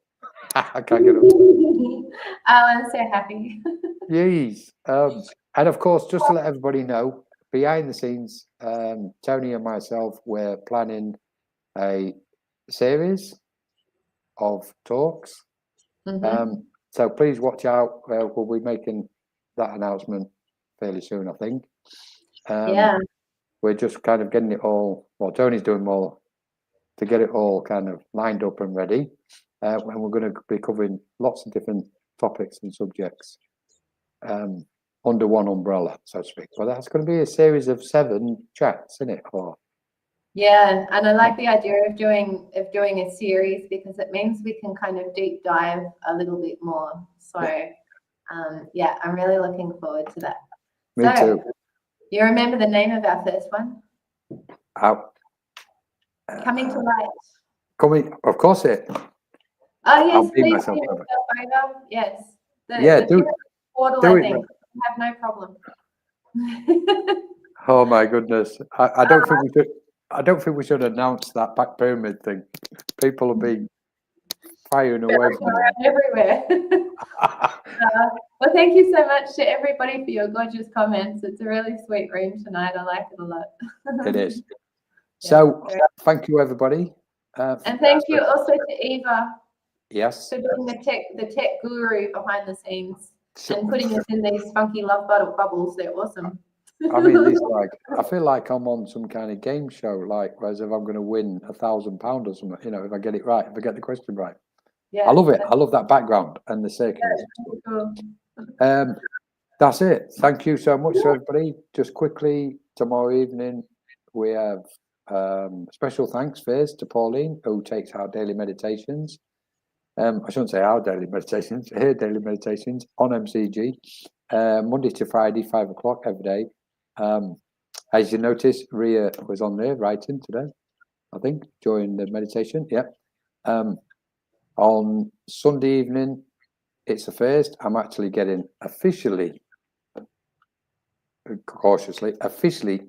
I can't get up. Oh, I'm so happy. Yes. And of course, just to let everybody know, behind the scenes, Tjoni and myself, we're planning a series of talks. Mhm. So please watch out. We'll be making that announcement fairly soon, I think. Yeah. We're just kind of getting it all. Well, Tony's doing more to get it all kind of lined up and ready. And we're going to be covering lots of different topics and subjects under one umbrella, so to speak. Well, that's going to be a series of 7 chats, isn't it? Or Yeah, and I like the idea of doing a series because it means we can kind of deep dive a little bit more. So, yeah, I'm really looking forward to that. Me too. You remember the name of our first one? Coming to light. Coming, of course it. Oh yes, I'll beat please myself do over. yourself over. Yes. Yeah, the do portal, do I it. think. I have no problem. Oh my goodness! I don't think we should. I don't think we should announce that back pyramid thing. People will be firing away from around everywhere. Well, thank you so much to everybody for your gorgeous comments. It's a really sweet room tonight. I like it a lot. it. It is. Yeah, So, great. thank you, everybody. And thank you also to Eva Yes. for being the tech guru behind the scenes and putting us in these funky love bubbles. They're awesome. I mean, these I feel like I'm on some kind of game show, like as if I'm going to win £1,000 or something. You know, if I get it right, if I get the question right. Yeah, I love it. I love that background and the circles. cool. That's it. Thank you so much to everybody. Just quickly, tomorrow evening we have special thanks first to Pauline, who takes our daily meditations. I shouldn't say our daily meditations, her daily meditations on MCG, Monday to Friday, 5 o'clock every day. As you notice, Ria was on there writing today, I think, during the meditation. Yeah. On Sunday evening, it's the first. I'm actually getting officially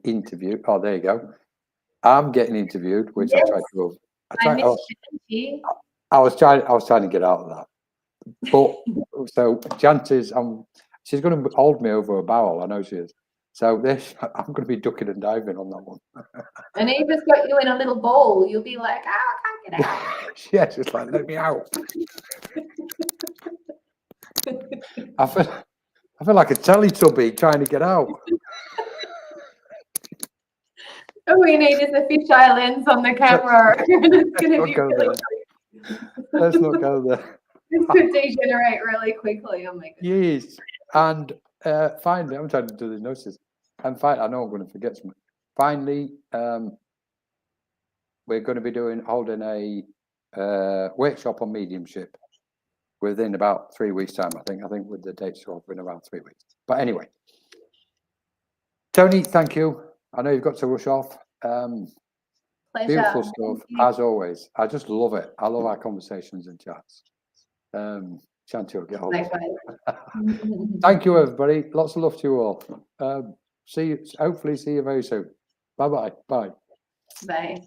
interviewed. Oh, there you go. I'm getting interviewed, which Yes. I tried to go. I was trying to get out of that. But so chances she's going to hold me over a barrel. I know she is. So I'm going to be ducking and diving on that one. And Eva's got you in a little bowl. You'll be like, I can't get out. Yeah, she's like, let me out. I feel like a Teletubby trying to get out. All we need is a fisheye lens on the camera. It's going to be really Let's not go there. This could degenerate really quickly. Oh my goodness. Yes. And finally, I'm trying to do the notices. And finally, I know I'm going to forget something. Finally, we're going to be holding a workshop on mediumship within about 3 weeks' time, I think. I think with the dates off in around 3 weeks. But anyway, Tjoni, thank you. I know you've got to rush off. Pleasure. Beautiful stuff, as always. I just love it. I love our conversations and chats. Shanti will get hold of it. Thank you, everybody. Lots of love to you all. See you. Hopefully, see you very soon. Bye-bye. Bye. Bye.